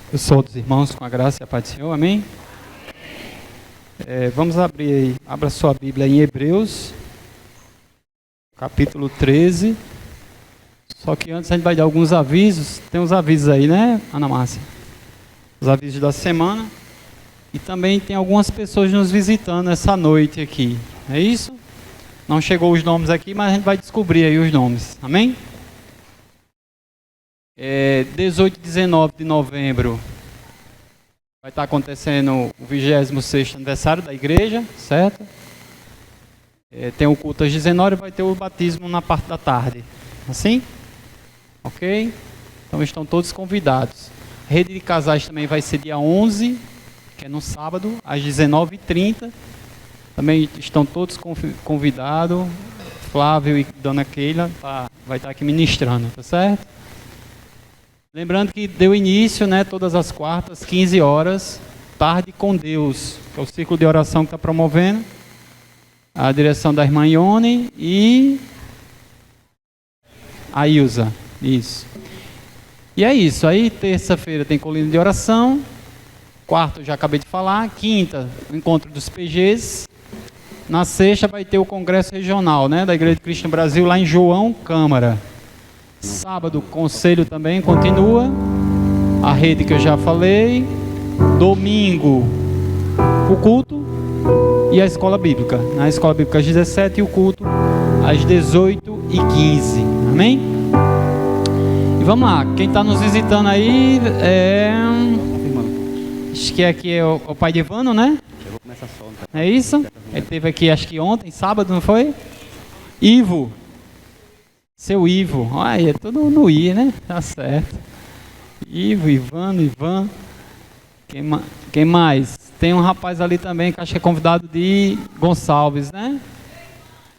Eu sou dos irmãos com a graça e a paz do Senhor, amém? Vamos abrir aí, abra sua Bíblia em Hebreus, capítulo 13. Só que antes a gente vai dar alguns avisos, tem uns avisos aí, né, Ana Márcia? Os avisos da semana. E também tem algumas pessoas nos visitando essa noite aqui, é isso? Não chegou os nomes aqui, mas a gente vai descobrir aí os nomes, amém? 18 e 19 de novembro vai estar acontecendo o 26º aniversário da igreja, certo? Tem o culto às 19 e vai ter o batismo na parte da tarde, assim? Ok? Então estão todos convidados. A rede de casais também vai ser dia 11, que é no sábado, às 19h30. Também estão todos convidados. Flávio e Dona Keila vai estar aqui ministrando, tá certo? Lembrando que deu início, né, todas as quartas, 15 horas, Tarde com Deus, que é o círculo de oração que está promovendo, a direção da irmã Ione e a Ilza, isso. E é isso, aí terça-feira tem colina de oração, quarta eu já acabei de falar, quinta, o encontro dos PGs, na sexta vai ter o congresso regional, né, da Igreja de Cristo no Brasil, lá em João Câmara. Sábado, conselho também continua, a rede que eu já falei. Domingo, o culto e a escola bíblica. Na escola bíblica às 17 e o culto às 18h15. Amém? E vamos lá, quem está nos visitando aí acho que aqui é o pai de Ivano, né? É isso? Ele esteve aqui acho que ontem, sábado, não foi? Ivo. Seu Ivo, olha, é tudo no I, né? Tá certo. Ivo, Ivano, Ivan. Quem mais? Tem um rapaz ali também que acho que é convidado de Gonçalves, né?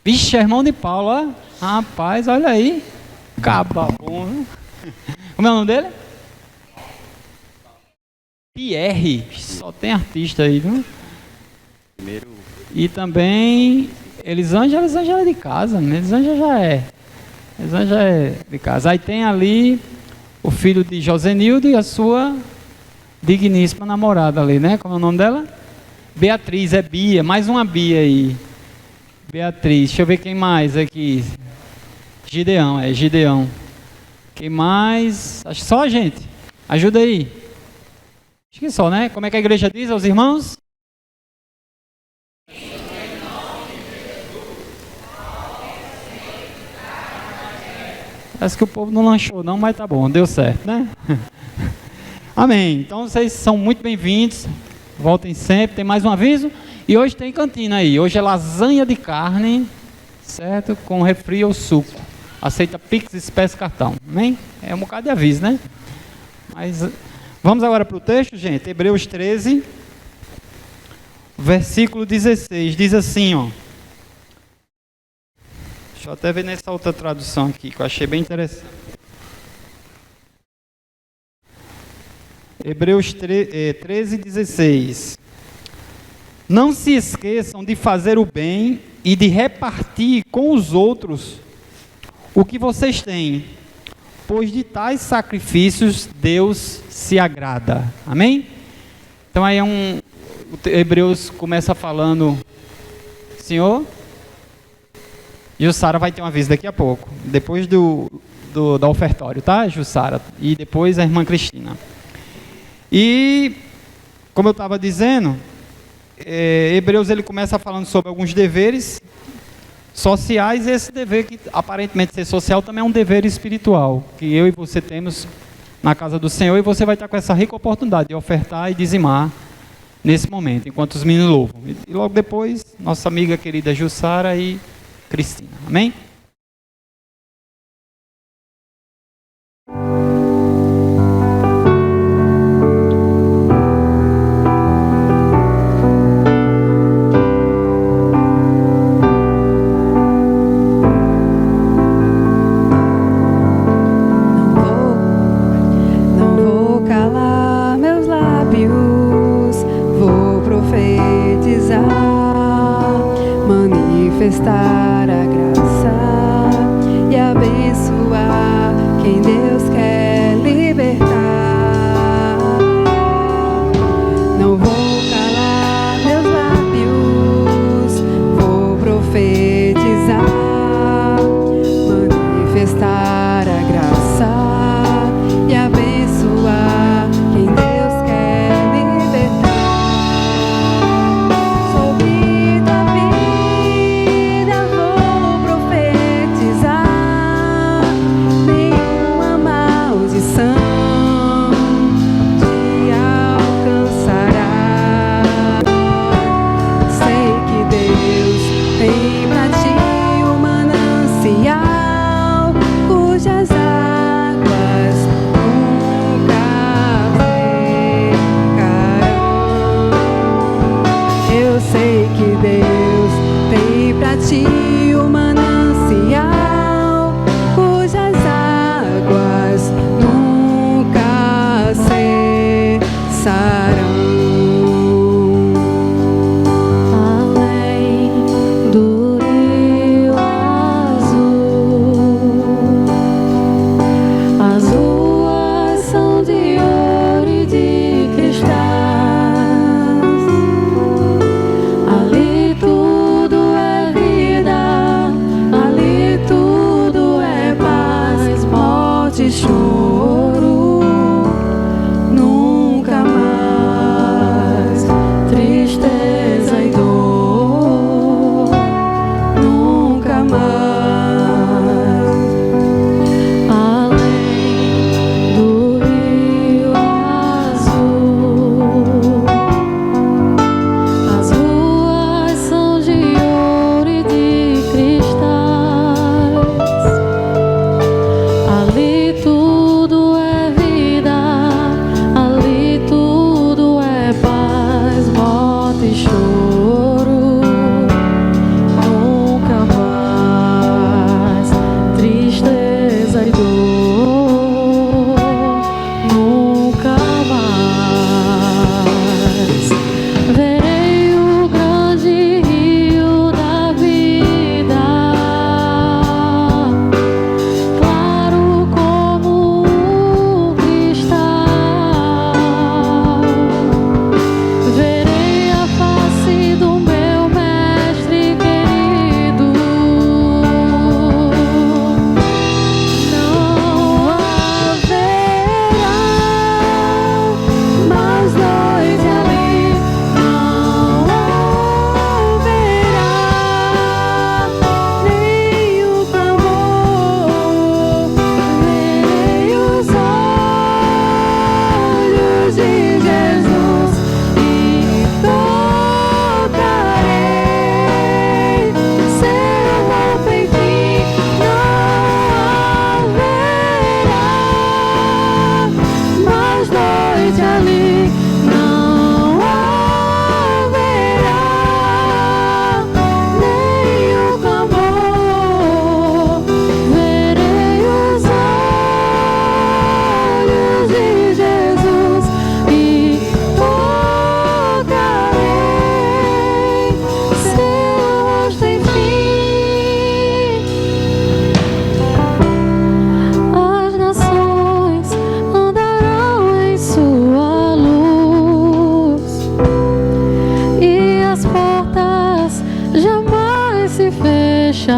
Vixe, é irmão de Paulo, ó. Rapaz, olha aí. Caba bom, né? Como é o nome dele? Pierre. Só tem artista aí, viu? Primeiro. E também Elisângela é de casa, né? Elisângela já é de casa. Aí tem ali o filho de Josenildo e a sua digníssima namorada ali, né? Como é o nome dela? Beatriz, é Bia, mais uma Bia aí. Beatriz, deixa eu ver quem mais aqui. Gideão. Quem mais? Acho que só a gente. Ajuda aí. Acho que só, né? Como é que a igreja diz aos irmãos? Parece que o povo não lanchou não, mas tá bom, deu certo, né? Amém. Então vocês são muito bem-vindos. Voltem sempre, tem mais um aviso. E hoje tem cantina aí. Hoje é lasanha de carne, certo? Com refri ou suco. Aceita Pix, espécie, cartão. Amém? É um bocado de aviso, né? Mas vamos agora para o texto, gente. Hebreus 13, versículo 16. Diz assim, ó. Deixa eu até ver nessa outra tradução aqui, que eu achei bem interessante. Hebreus 13, 16. Não se esqueçam de fazer o bem e de repartir com os outros o que vocês têm, pois de tais sacrifícios Deus se agrada. Amém? Então aí Hebreus começa falando, Senhor... Jussara vai ter um aviso daqui a pouco, depois da ofertório, tá, Jussara? E depois a irmã Cristina. E, como eu estava dizendo, Hebreus ele começa falando sobre alguns deveres sociais, e esse dever que aparentemente ser social também é um dever espiritual, que eu e você temos na casa do Senhor, e você vai estar com essa rica oportunidade de ofertar e dizimar nesse momento, enquanto os meninos louvam. E logo depois, nossa amiga querida Jussara e Cristina, amém? Não vou calar meus lábios, vou profetizar, manifestar a graça e abençoar quem Deus quer libertar.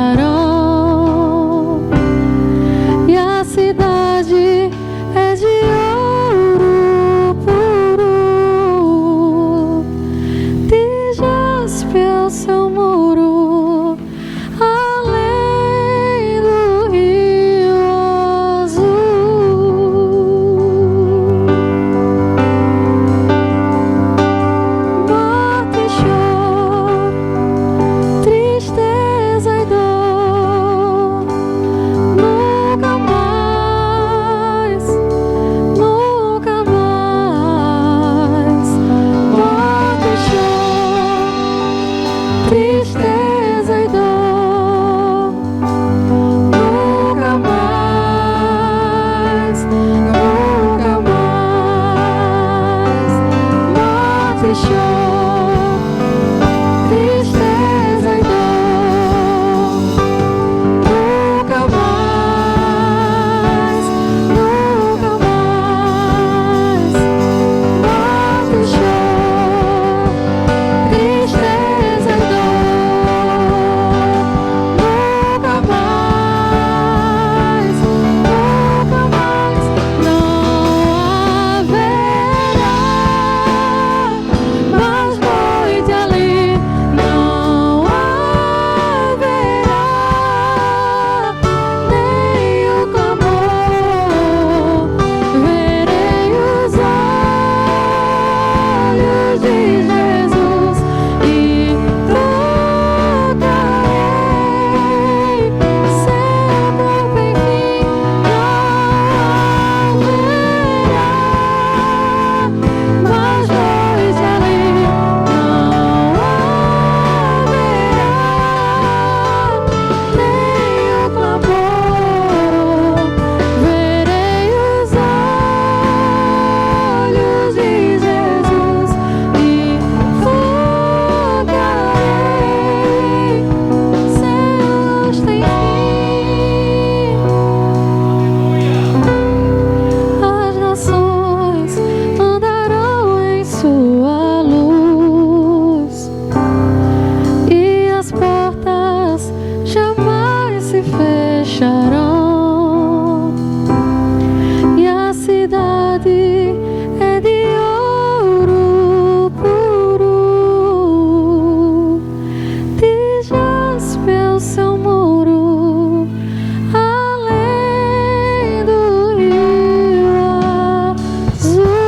fecharão, e a cidade é de ouro puro, de jaspe é o seu muro, além do rio azul. Morte e choro, tristeza e dor, nunca mais, nunca mais. Morte e choro, tristeza e dor, nunca mais, nunca mais. Morte e choro, tristeza e dor, nunca mais, nunca mais. Morte e choro, tristeza e dor, nunca mais, nunca mais. Não haverá mais noite ali, não haverá nem o clamor. Verei os olhos de Jesus e tocarei seu corpo, enfim. Não haverá mais noite ali, não haverá nem o clamor. Verei os olhos de Jesus e focarei, céus têm fim. As nações andarão em sua luz, e as portas jamais se fecharão, e a cidade é de ouro puro, de jaspe é o seu muro, além do rio azul.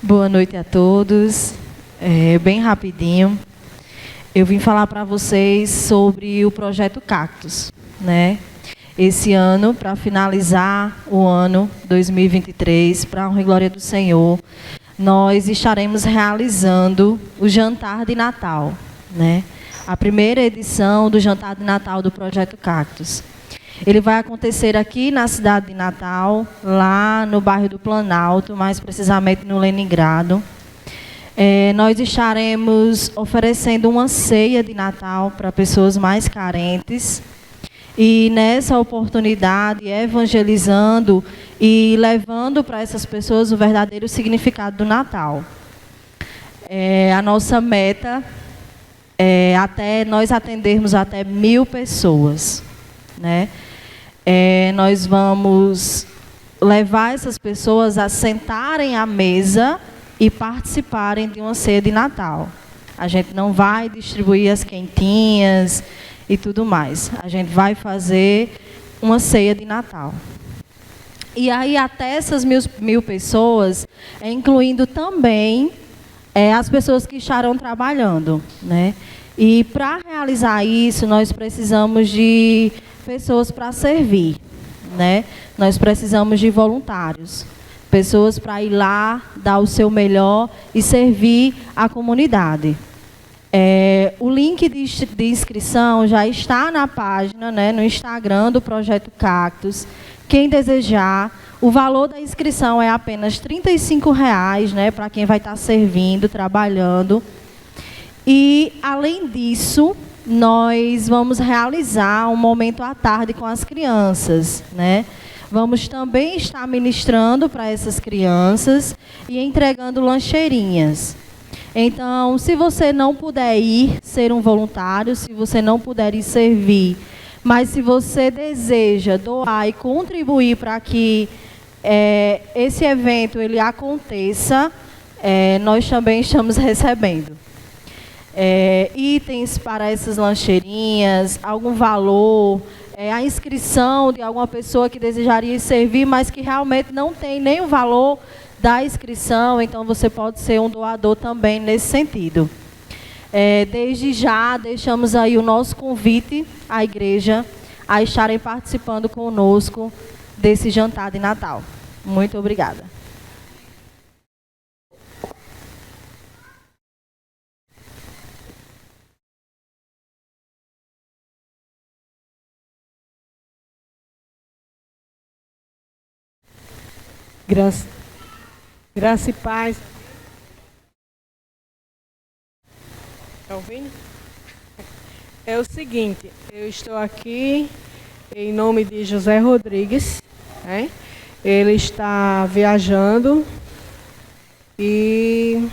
Boa noite a todos. Bem rapidinho, eu vim falar para vocês sobre o projeto Cactus, né? Esse ano, para finalizar o ano 2023, para a honra e glória do Senhor, nós estaremos realizando o jantar de Natal, né? A primeira edição do jantar de Natal do projeto Cactus. Ele vai acontecer aqui na cidade de Natal, lá no bairro do Planalto, mais precisamente no Leningrado. Nós estaremos oferecendo uma ceia de Natal para pessoas mais carentes. E nessa oportunidade, evangelizando e levando para essas pessoas o verdadeiro significado do Natal. A nossa meta é até nós atendermos até 1000 pessoas, né? Nós vamos levar essas pessoas a sentarem à mesa e participarem de uma ceia de Natal. A gente não vai distribuir as quentinhas e tudo mais. A gente vai fazer uma ceia de Natal. E aí até essas 1000 pessoas, incluindo também as pessoas que estarão trabalhando, né? E para realizar isso, nós precisamos de pessoas para servir, né? Nós precisamos de voluntários, pessoas para ir lá, dar o seu melhor e servir a comunidade. O link de inscrição já está na página, né, no Instagram do Projeto Cactus. Quem desejar, o valor da inscrição é apenas R$ 35, né, para quem vai estar servindo, trabalhando. E, além disso, nós vamos realizar um momento à tarde com as crianças, né? Vamos também estar ministrando para essas crianças e entregando lancheirinhas. Então, se você não puder ir ser um voluntário, se você não puder ir servir, mas se você deseja doar e contribuir para que esse evento ele aconteça, nós também estamos recebendo itens para essas lancheirinhas, algum valor, a inscrição de alguma pessoa que desejaria servir, mas que realmente não tem nem o valor da inscrição, então você pode ser um doador também nesse sentido. Desde já, deixamos aí o nosso convite à igreja a estarem participando conosco desse jantar de Natal. Muito obrigada. Graça e paz. Está ouvindo? É o seguinte, eu estou aqui em nome de José Rodrigues, né? Ele está viajando e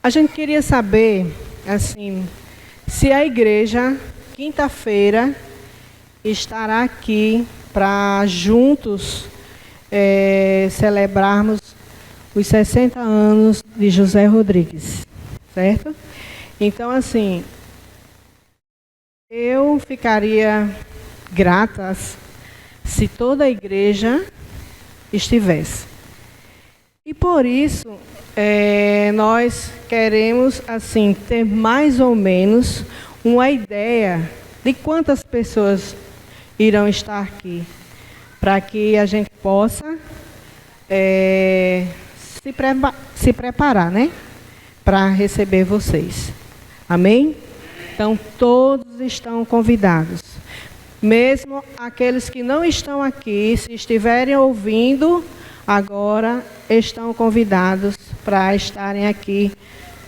a gente queria saber, assim, se a igreja, quinta-feira, estará aqui para juntos celebrarmos os 60 anos de José Rodrigues, certo? Então, assim, eu ficaria grata se toda a igreja estivesse. E por isso, nós queremos, assim, ter mais ou menos uma ideia de quantas pessoas irão estar aqui, para que a gente possa se preparar, né, para receber vocês. Amém? Então, todos estão convidados. Mesmo aqueles que não estão aqui, se estiverem ouvindo agora, estão convidados para estarem aqui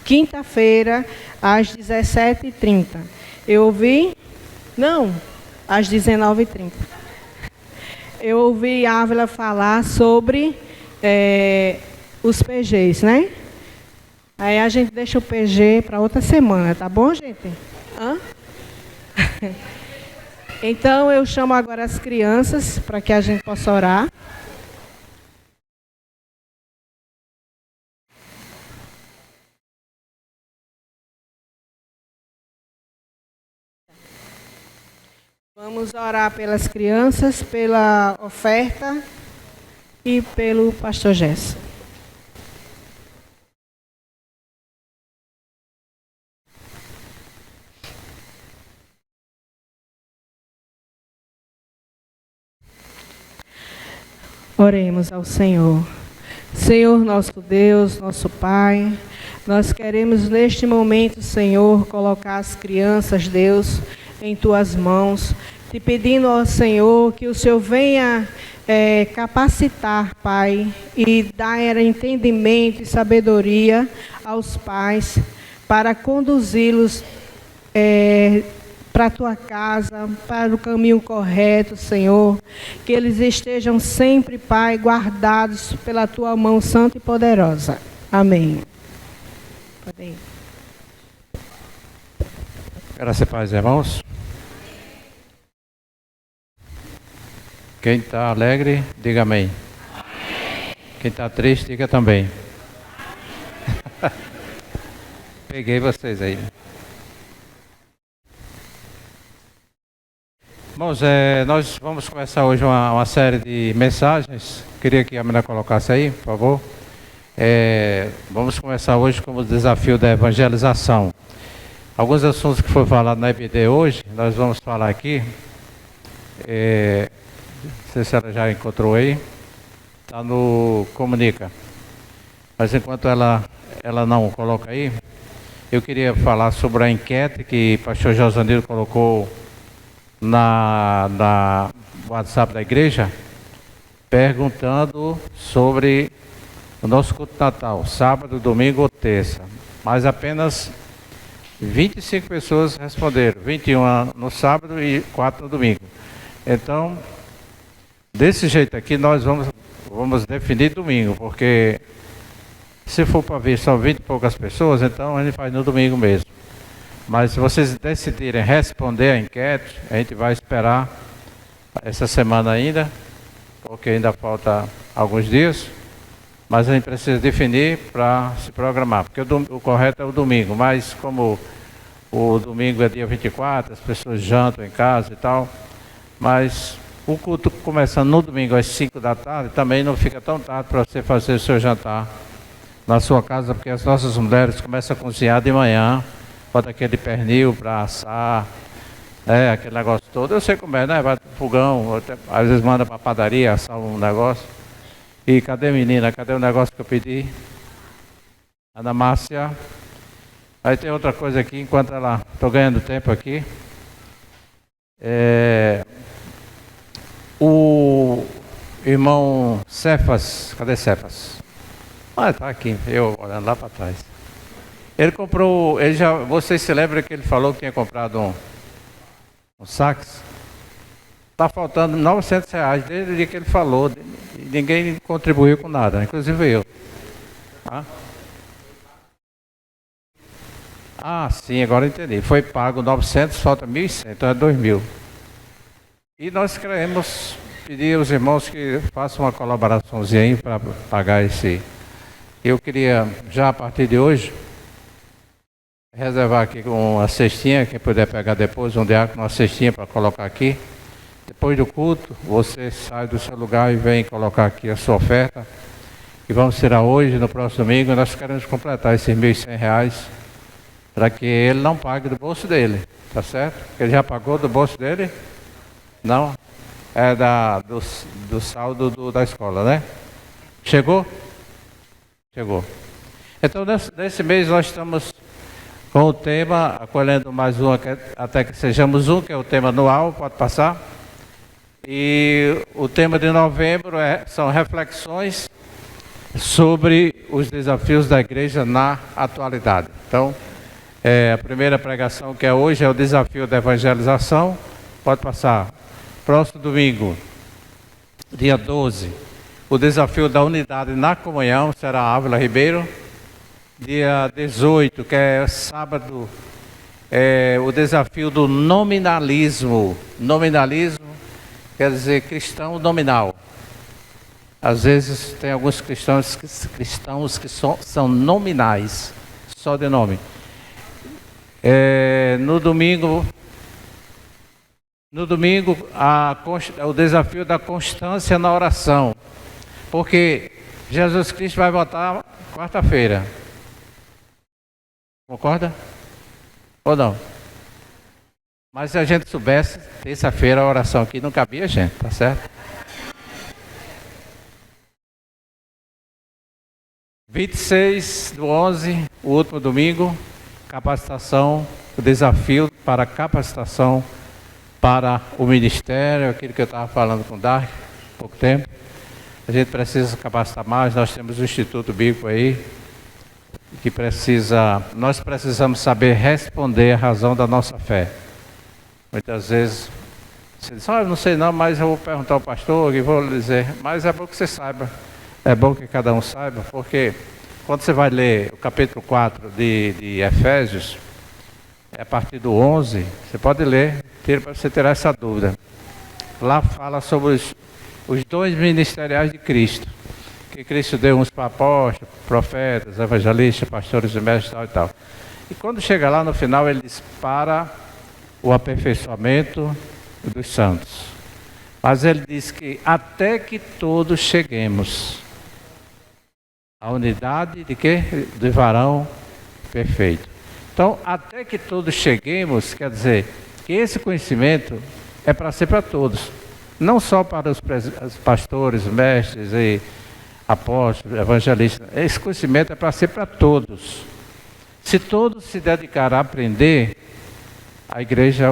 quinta-feira, às 17h30. Eu ouvi? Não, às 19h30. Eu ouvi a Ávila falar sobre os PGs, né? Aí a gente deixa o PG para outra semana, tá bom, gente? Então, eu chamo agora as crianças para que a gente possa orar. Vamos orar pelas crianças, pela oferta e pelo pastor Gerson. Oremos ao Senhor. Senhor, nosso Deus, nosso Pai, nós queremos neste momento, Senhor, colocar as crianças, Deus, em Tuas mãos, te pedindo ao Senhor que o Senhor venha capacitar, Pai, e dar entendimento e sabedoria aos pais para conduzi-los para a Tua casa, para o caminho correto, Senhor. Que eles estejam sempre, Pai, guardados pela Tua mão santa e poderosa. Amém. Pode ir. Graças a paz, irmãos. Quem está alegre, diga amém. Quem está triste, diga também. Peguei vocês aí. Irmãos, nós vamos começar hoje uma série de mensagens. Queria que a menina colocasse aí, por favor. Vamos começar hoje com o desafio da evangelização. Alguns assuntos que foram falados na EBD hoje, nós vamos falar aqui. Não sei se ela já encontrou aí. Está no Comunica. Mas enquanto ela não coloca aí, eu queria falar sobre a enquete que o pastor Josanildo colocou na WhatsApp da igreja, perguntando sobre o nosso culto natal, sábado, domingo ou terça. Mas apenas 25 pessoas responderam, 21 no sábado e 4 no domingo. Então, desse jeito aqui, nós vamos definir domingo, porque se for para vir só 20 e poucas pessoas, então a gente faz no domingo mesmo. Mas se vocês decidirem responder a enquete, a gente vai esperar essa semana ainda, porque ainda falta alguns dias, mas a gente precisa definir para se programar, porque o correto é o domingo, mas como o domingo é dia 24, as pessoas jantam em casa e tal, mas o culto começando no domingo às 5 da tarde, também não fica tão tarde para você fazer o seu jantar na sua casa, porque as nossas mulheres começam a cozinhar de manhã, bota aquele pernil para assar, aquele negócio todo. Eu sei como é, né? Vai pro fogão, às vezes manda para a padaria assar um negócio. E cadê menina? Cadê o negócio que eu pedi? Ana Márcia. Aí tem outra coisa aqui, enquanto ela... Estou ganhando tempo aqui. O irmão Cefas, cadê Cefas? Ah, está aqui, eu olhando lá para trás. Ele comprou, vocês se lembram que ele falou que tinha comprado um sax? Está faltando R$900 desde o dia que ele falou, e ninguém contribuiu com nada, inclusive eu. Ah, sim, agora entendi. Foi pago 900, falta 1.100, então é 2.000. E nós queremos pedir aos irmãos que façam uma colaboraçãozinha aí para pagar esse. Eu queria, já a partir de hoje, reservar aqui uma cestinha, quem puder pegar depois, um diácono, uma cestinha para colocar aqui. Depois do culto, você sai do seu lugar e vem colocar aqui a sua oferta. E vamos tirar hoje, no próximo domingo, nós queremos completar esses R$1.100 para que ele não pague do bolso dele, tá certo? Ele já pagou do bolso dele? Não? É do saldo da escola, né? Chegou? Chegou. Então, nesse mês nós estamos com o tema, acolhendo mais um, até que sejamos um, que é o tema anual, pode passar. E o tema de novembro são reflexões sobre os desafios da igreja na atualidade. Então, a primeira pregação que é hoje é o desafio da evangelização, pode passar. Próximo domingo, dia 12, o desafio da unidade na comunhão, será Ávila Ribeiro. Dia 18, que é sábado, o desafio do nominalismo. Nominalismo quer dizer cristão nominal. Às vezes tem alguns cristãos que são nominais, só de nome. No domingo, o desafio da constância na oração. Porque Jesus Cristo vai voltar quarta-feira. Concorda? Ou não? Mas se a gente soubesse, terça-feira a oração aqui não cabia, gente, tá certo? 26/11, o último domingo, capacitação, o desafio para capacitação para o ministério, aquilo que eu estava falando com o Dark há pouco tempo. A gente precisa capacitar mais, nós temos o Instituto Bíblico aí, que nós precisamos saber responder a razão da nossa fé. Muitas vezes você diz, eu não sei não, mas eu vou perguntar ao pastor e vou lhe dizer, mas é bom que você saiba, é bom que cada um saiba, porque quando você vai ler o capítulo 4 de Efésios, a partir do 11, você pode ler, para você ter essa dúvida. Lá fala sobre os dons ministeriais de Cristo. Que Cristo deu uns para apóstolos, profetas, evangelistas, pastores e mestres e tal. E quando chega lá no final, ele diz para o aperfeiçoamento dos santos. Mas ele diz que até que todos cheguemos à unidade de quê? Do varão perfeito. Então, até que todos cheguemos, quer dizer que esse conhecimento é para ser para todos. Não só para os pastores, mestres e apóstolos, evangelistas. Esse conhecimento é para ser para todos. Se todos se dedicarem a aprender, a igreja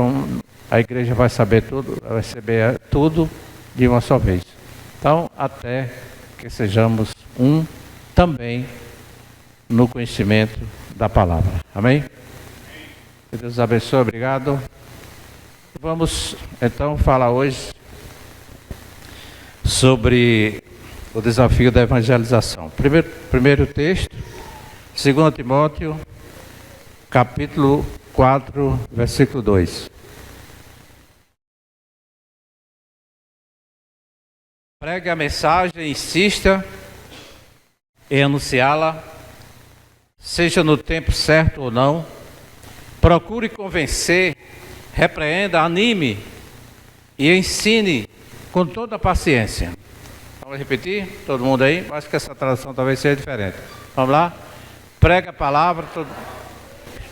vai saber tudo, vai receber tudo de uma só vez. Então, até que sejamos um também no conhecimento da palavra. Amém? Que Deus abençoe, obrigado. Vamos então falar hoje sobre o desafio da evangelização. Primeiro texto, 2 Timóteo, capítulo 4, versículo 2. Pregue a mensagem, insista em anunciá-la, seja no tempo certo ou não. Procure convencer, repreenda, anime e ensine com toda a paciência. Vamos repetir? Todo mundo aí? Acho que essa tradução talvez seja diferente. Vamos lá? Prega a palavra,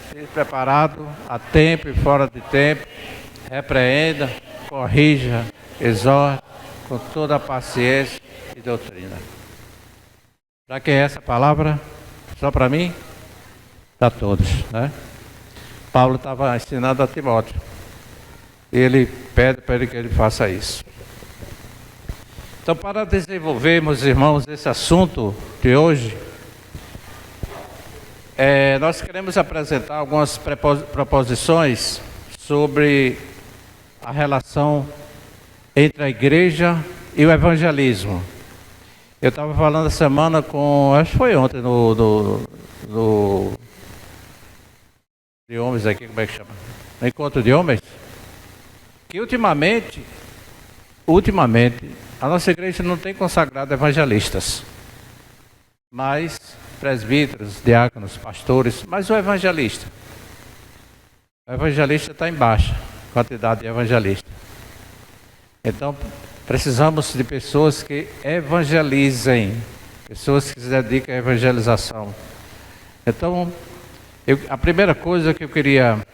esteja preparado, a tempo e fora de tempo. Repreenda, corrija, exorte com toda a paciência e doutrina. Para quem é essa palavra? Só para mim? Para todos, né? Paulo estava ensinando a Timóteo. Ele pede para ele que ele faça isso. Então, para desenvolvermos, irmãos, esse assunto de hoje, nós queremos apresentar algumas proposições sobre a relação entre a igreja e o evangelismo. Eu estava falando essa semana acho que foi ontem, de homens aqui, como é que chama? No encontro de homens, que ultimamente, a nossa igreja não tem consagrado evangelistas, mas presbíteros, diáconos, pastores, mas o evangelista está em baixa quantidade de evangelistas. Então, precisamos de pessoas que evangelizem, pessoas que se dediquem à evangelização. Então, a primeira coisa que eu queria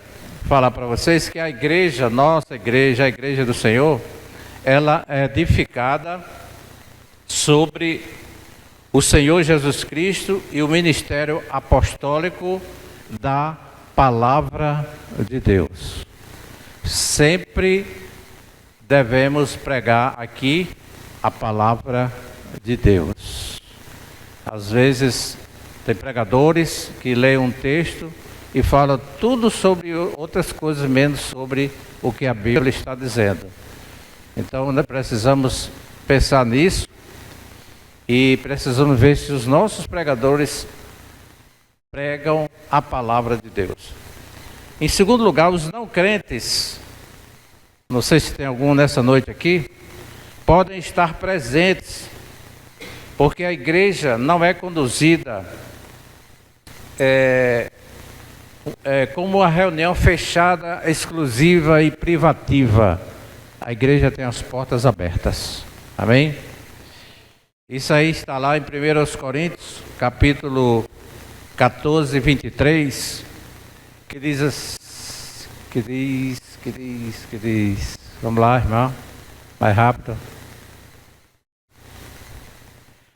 falar para vocês é que a igreja, nossa igreja, a igreja do Senhor, ela é edificada sobre o Senhor Jesus Cristo e o ministério apostólico da palavra de Deus. Sempre devemos pregar aqui a palavra de Deus. Às vezes tem pregadores que leem um texto e falam tudo sobre outras coisas, menos sobre o que a Bíblia está dizendo. Então, nós precisamos pensar nisso e precisamos ver se os nossos pregadores pregam a palavra de Deus. Em segundo lugar, os não crentes, não sei se tem algum nessa noite aqui, podem estar presentes, porque a igreja não é conduzida como uma reunião fechada, exclusiva e privativa. A igreja tem as portas abertas. Amém? Isso aí está lá em 1 Coríntios, capítulo 14, 23, que diz. Vamos lá, irmão. Mais rápido.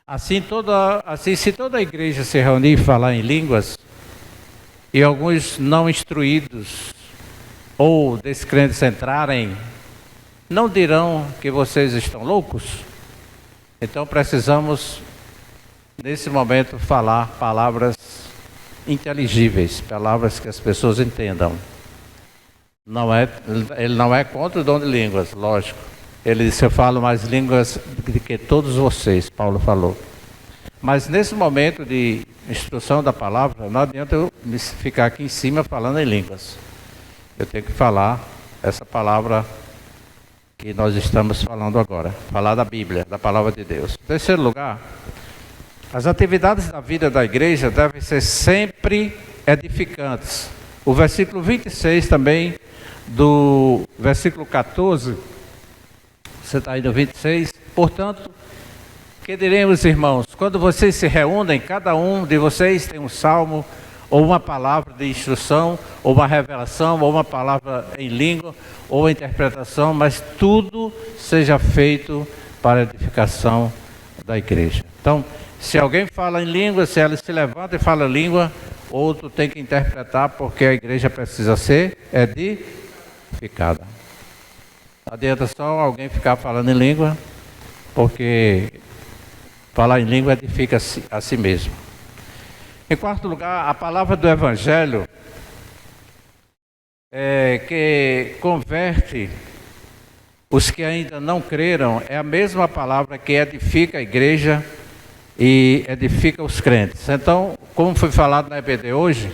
Assim, se toda a igreja se reunir e falar em línguas, e alguns não instruídos ou descrentes entrarem, não dirão que vocês estão loucos? Então precisamos, nesse momento, falar palavras inteligíveis, palavras que as pessoas entendam. Ele não é contra o dom de línguas, lógico. Ele disse: eu falo mais línguas do que todos vocês, Paulo falou. Mas nesse momento de instrução da palavra, não adianta eu ficar aqui em cima falando em línguas. Eu tenho que falar essa palavra que nós estamos falando agora. Falar da Bíblia, da palavra de Deus. Em terceiro lugar, as atividades da vida da igreja devem ser sempre edificantes. O versículo 26 também, do versículo 14, você está aí no 26, portanto, que diremos, irmãos, quando vocês se reúnem, cada um de vocês tem um salmo, ou uma palavra de instrução, ou uma revelação, ou uma palavra em língua, ou interpretação, mas tudo seja feito para a edificação da igreja. Então, se alguém fala em língua, se ela se levanta e fala língua, outro tem que interpretar, porque a igreja precisa ser edificada. Não adianta só alguém ficar falando em língua, porque falar em língua edifica a si mesmo. Em quarto lugar, a palavra do Evangelho que converte os que ainda não creram, é a mesma palavra que edifica a igreja e edifica os crentes. Então, como foi falado na EBD hoje,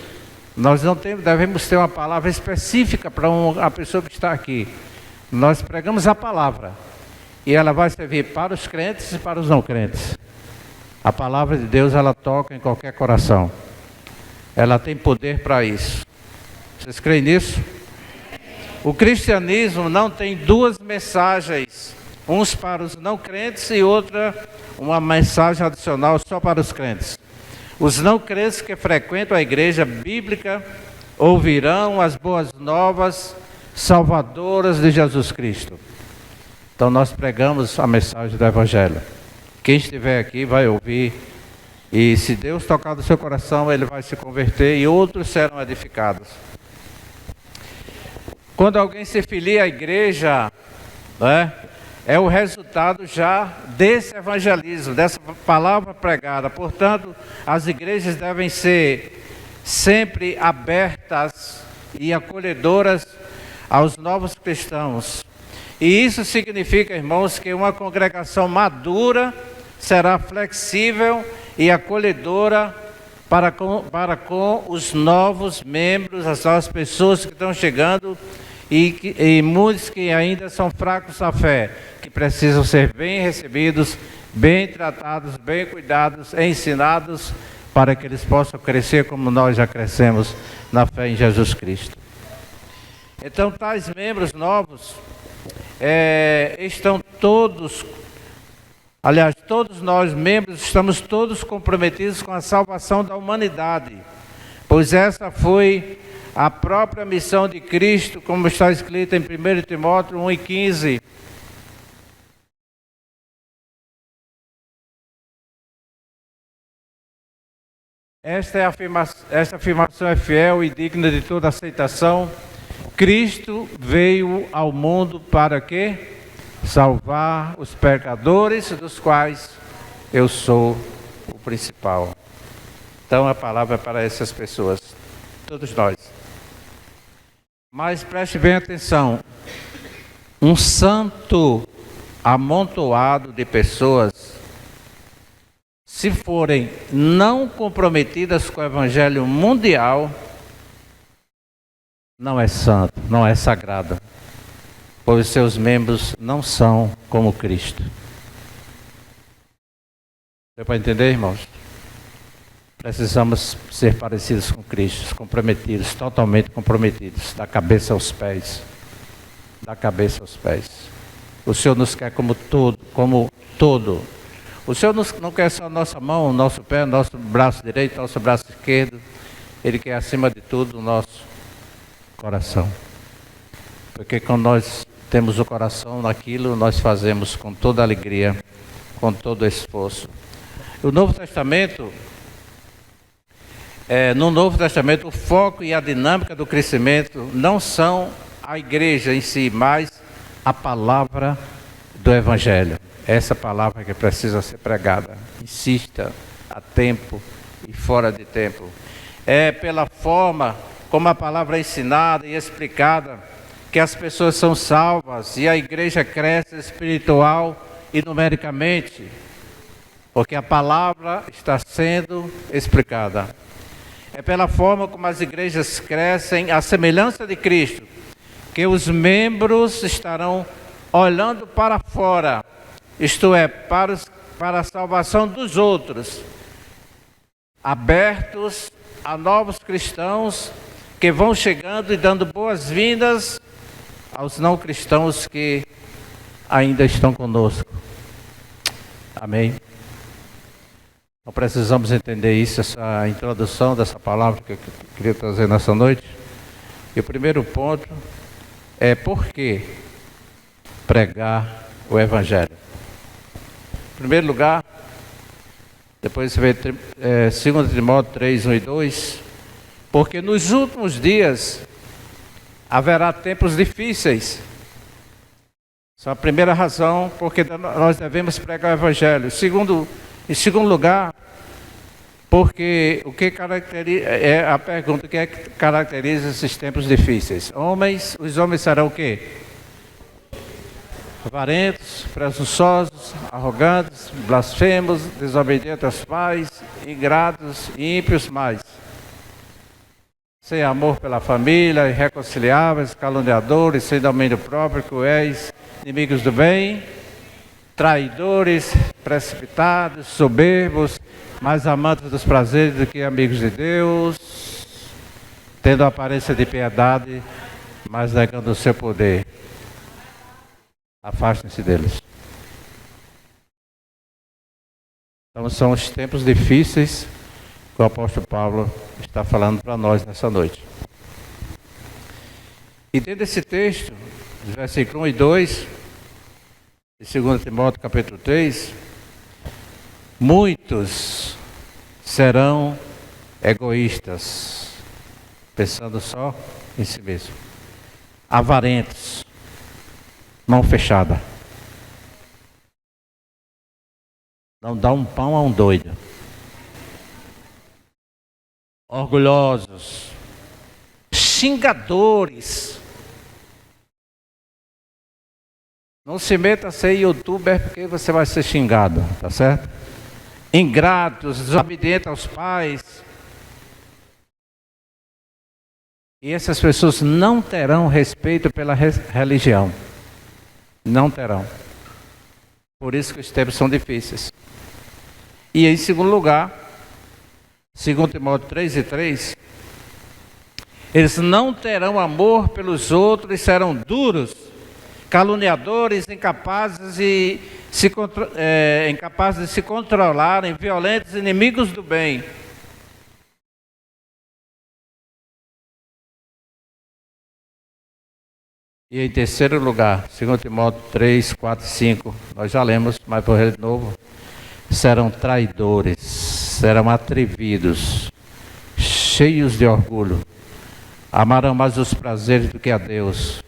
nós não devemos ter uma palavra específica para a pessoa que está aqui. Nós pregamos a palavra e ela vai servir para os crentes e para os não crentes. A palavra de Deus, ela toca em qualquer coração. Ela tem poder para isso. Vocês creem nisso? O cristianismo não tem duas mensagens, uns para os não crentes e outra, uma mensagem adicional só para os crentes. Os não crentes que frequentam a igreja bíblica ouvirão as boas novas salvadoras de Jesus Cristo. Então nós pregamos a mensagem do Evangelho. Quem estiver aqui vai ouvir, e se Deus tocar no seu coração, ele vai se converter e outros serão edificados. Quando alguém se filia à igreja, né, é o resultado já desse evangelismo, dessa palavra pregada. Portanto, as igrejas devem ser sempre abertas e acolhedoras aos novos cristãos. E isso significa, irmãos, que uma congregação madura será flexível e acolhedora para com os novos membros, as novas pessoas que estão chegando e muitos que ainda são fracos na fé, que precisam ser bem recebidos, bem tratados, bem cuidados, ensinados, para que eles possam crescer como nós já crescemos na fé em Jesus Cristo. Então, tais membros novos estão todos, aliás, todos nós membros estamos todos comprometidos com a salvação da humanidade, pois essa foi a própria missão de Cristo, como está escrito em 1 Timóteo 1:15. Esta afirmação é fiel e digna de toda aceitação. Cristo veio ao mundo para quê? Salvar os pecadores, dos quais eu sou o principal. Então a palavra é para essas pessoas, todos nós. Mas preste bem atenção, um santo amontoado de pessoas, se forem não comprometidas com o evangelho mundial, não é santo, não é sagrado, pois seus membros não são como Cristo. Deu para entender, irmãos? Precisamos ser parecidos com Cristo, comprometidos, totalmente comprometidos, da cabeça aos pés. Da cabeça aos pés. O Senhor nos quer como todo. O Senhor não quer só nossa mão, nosso pé, nosso braço direito, nosso braço esquerdo. Ele quer, acima de tudo, o nosso coração. Porque quando nós temos o coração naquilo, nós fazemos com toda alegria, com todo esforço. O Novo Testamento... no Novo Testamento, o foco e a dinâmica do crescimento não são a igreja em si, mas a palavra do Evangelho. Essa palavra que precisa ser pregada. Insista a tempo e fora de tempo. É pela forma como a palavra é ensinada e explicada que as pessoas são salvas e a igreja cresce espiritual e numericamente, porque a palavra está sendo explicada. É pela forma como as igrejas crescem à semelhança de Cristo, que os membros estarão olhando para fora, isto é, para a salvação dos outros, abertos a novos cristãos que vão chegando e dando boas-vindas aos não cristãos que ainda estão conosco. Amém? Nós precisamos entender isso, essa introdução dessa palavra que eu queria trazer nessa noite. E o primeiro ponto é por que pregar o Evangelho. Em primeiro lugar, depois você vê 2 Timóteo 3, 1 e 2, Porque nos últimos dias haverá tempos difíceis. Essa é a primeira razão porque nós devemos pregar o Evangelho. Em segundo lugar, porque o que caracteriza, é a pergunta, o que é que caracteriza esses tempos difíceis? Os homens serão o quê? Avarentos, presunçosos, arrogantes, blasfemos, desobedientes aos pais, ingratos e ímpios mais. Sem amor pela família, irreconciliáveis, caluniadores, sem domínio próprio, cruéis, inimigos do bem, traidores, precipitados, soberbos, mais amantes dos prazeres do que amigos de Deus, tendo a aparência de piedade, mas negando o seu poder. Afastem-se deles. Então são os tempos difíceis que o apóstolo Paulo está falando para nós nessa noite. E dentro desse texto, dos versículos 1 e 2, de 2 Timóteo capítulo 3, muitos serão egoístas, pensando só em si mesmo, avarentos, mão fechada. Não dá um pão a um doido. Orgulhosos, xingadores. Não se meta a ser youtuber porque você vai ser xingado, tá certo? Ingratos, desobedientes aos pais. E essas pessoas não terão respeito pela religião. Não terão. Por isso que os tempos são difíceis. E em segundo lugar, 2 Timóteo 3:3, eles não terão amor pelos outros, serão duros, caluniadores, incapazes de se controlarem, violentos, inimigos do bem. E em terceiro lugar, 2 Timóteo 3, 4 e 5, nós já lemos, mas vou ler de novo. Serão traidores, serão atrevidos, cheios de orgulho, amarão mais os prazeres do que a Deus,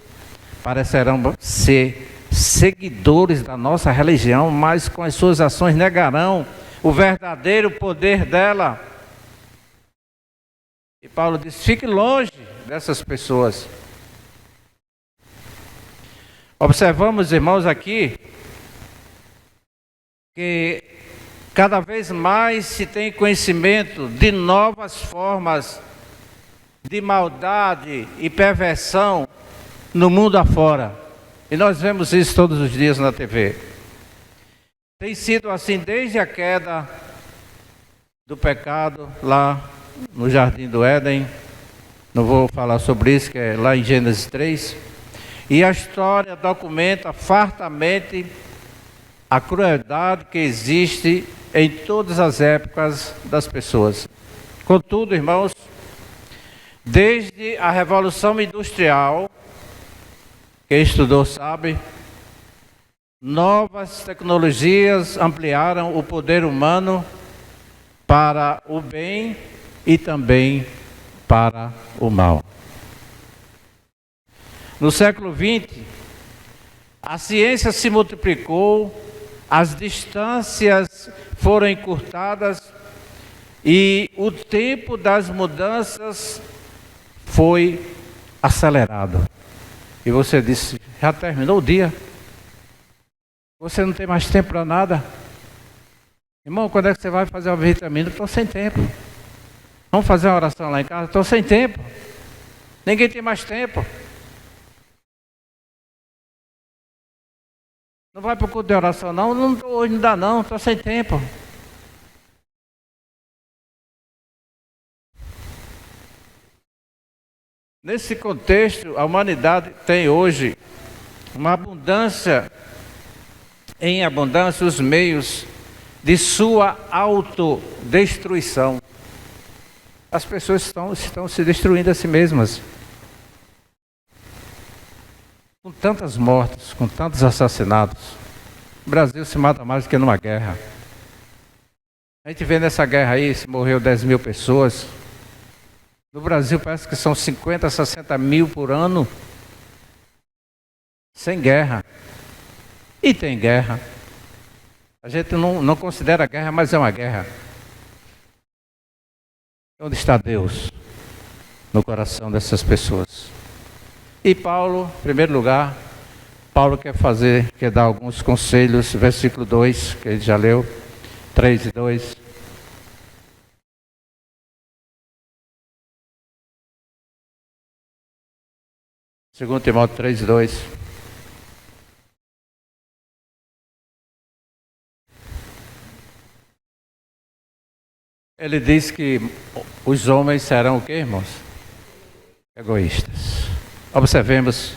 parecerão ser seguidores da nossa religião, mas com as suas ações negarão o verdadeiro poder dela. E Paulo diz, fique longe dessas pessoas. Observamos, irmãos, aqui que cada vez mais se tem conhecimento de novas formas de maldade e perversão no mundo afora. E nós vemos isso todos os dias na TV. Tem sido assim desde a queda do pecado lá no Jardim do Éden. Não vou falar sobre isso, que é lá em Gênesis 3. E a história documenta fartamente a crueldade que existe em todas as épocas das pessoas. Contudo, irmãos, desde a Revolução Industrial, quem estudou sabe, novas tecnologias ampliaram o poder humano para o bem e também para o mal. No século XX, a ciência se multiplicou, as distâncias foram encurtadas e o tempo das mudanças foi acelerado. E você disse, já terminou o dia? Você não tem mais tempo para nada? Irmão, quando é que você vai fazer uma vitamina? Estou sem tempo. Vamos fazer uma oração lá em casa? Estou sem tempo. Ninguém tem mais tempo. Não vai para o culto de oração não? Hoje não dá não, estou sem tempo. Nesse contexto, a humanidade tem hoje uma abundância, em abundância, os meios de sua autodestruição. As pessoas estão se destruindo a si mesmas. Com tantas mortes, com tantos assassinatos, o Brasil se mata mais do que numa guerra. A gente vê nessa guerra aí, se morreu 10 mil pessoas, No Brasil parece que são 50, 60 mil por ano, sem guerra. E tem guerra. A gente não considera guerra, mas é uma guerra. Onde está Deus? No coração dessas pessoas. E Paulo, em primeiro lugar, Paulo quer dar alguns conselhos, versículo 2, que ele já leu, 3 e 2. Segundo Timóteo 3 e 2. Ele diz que os homens serão o quê, irmãos? Egoístas. Observemos,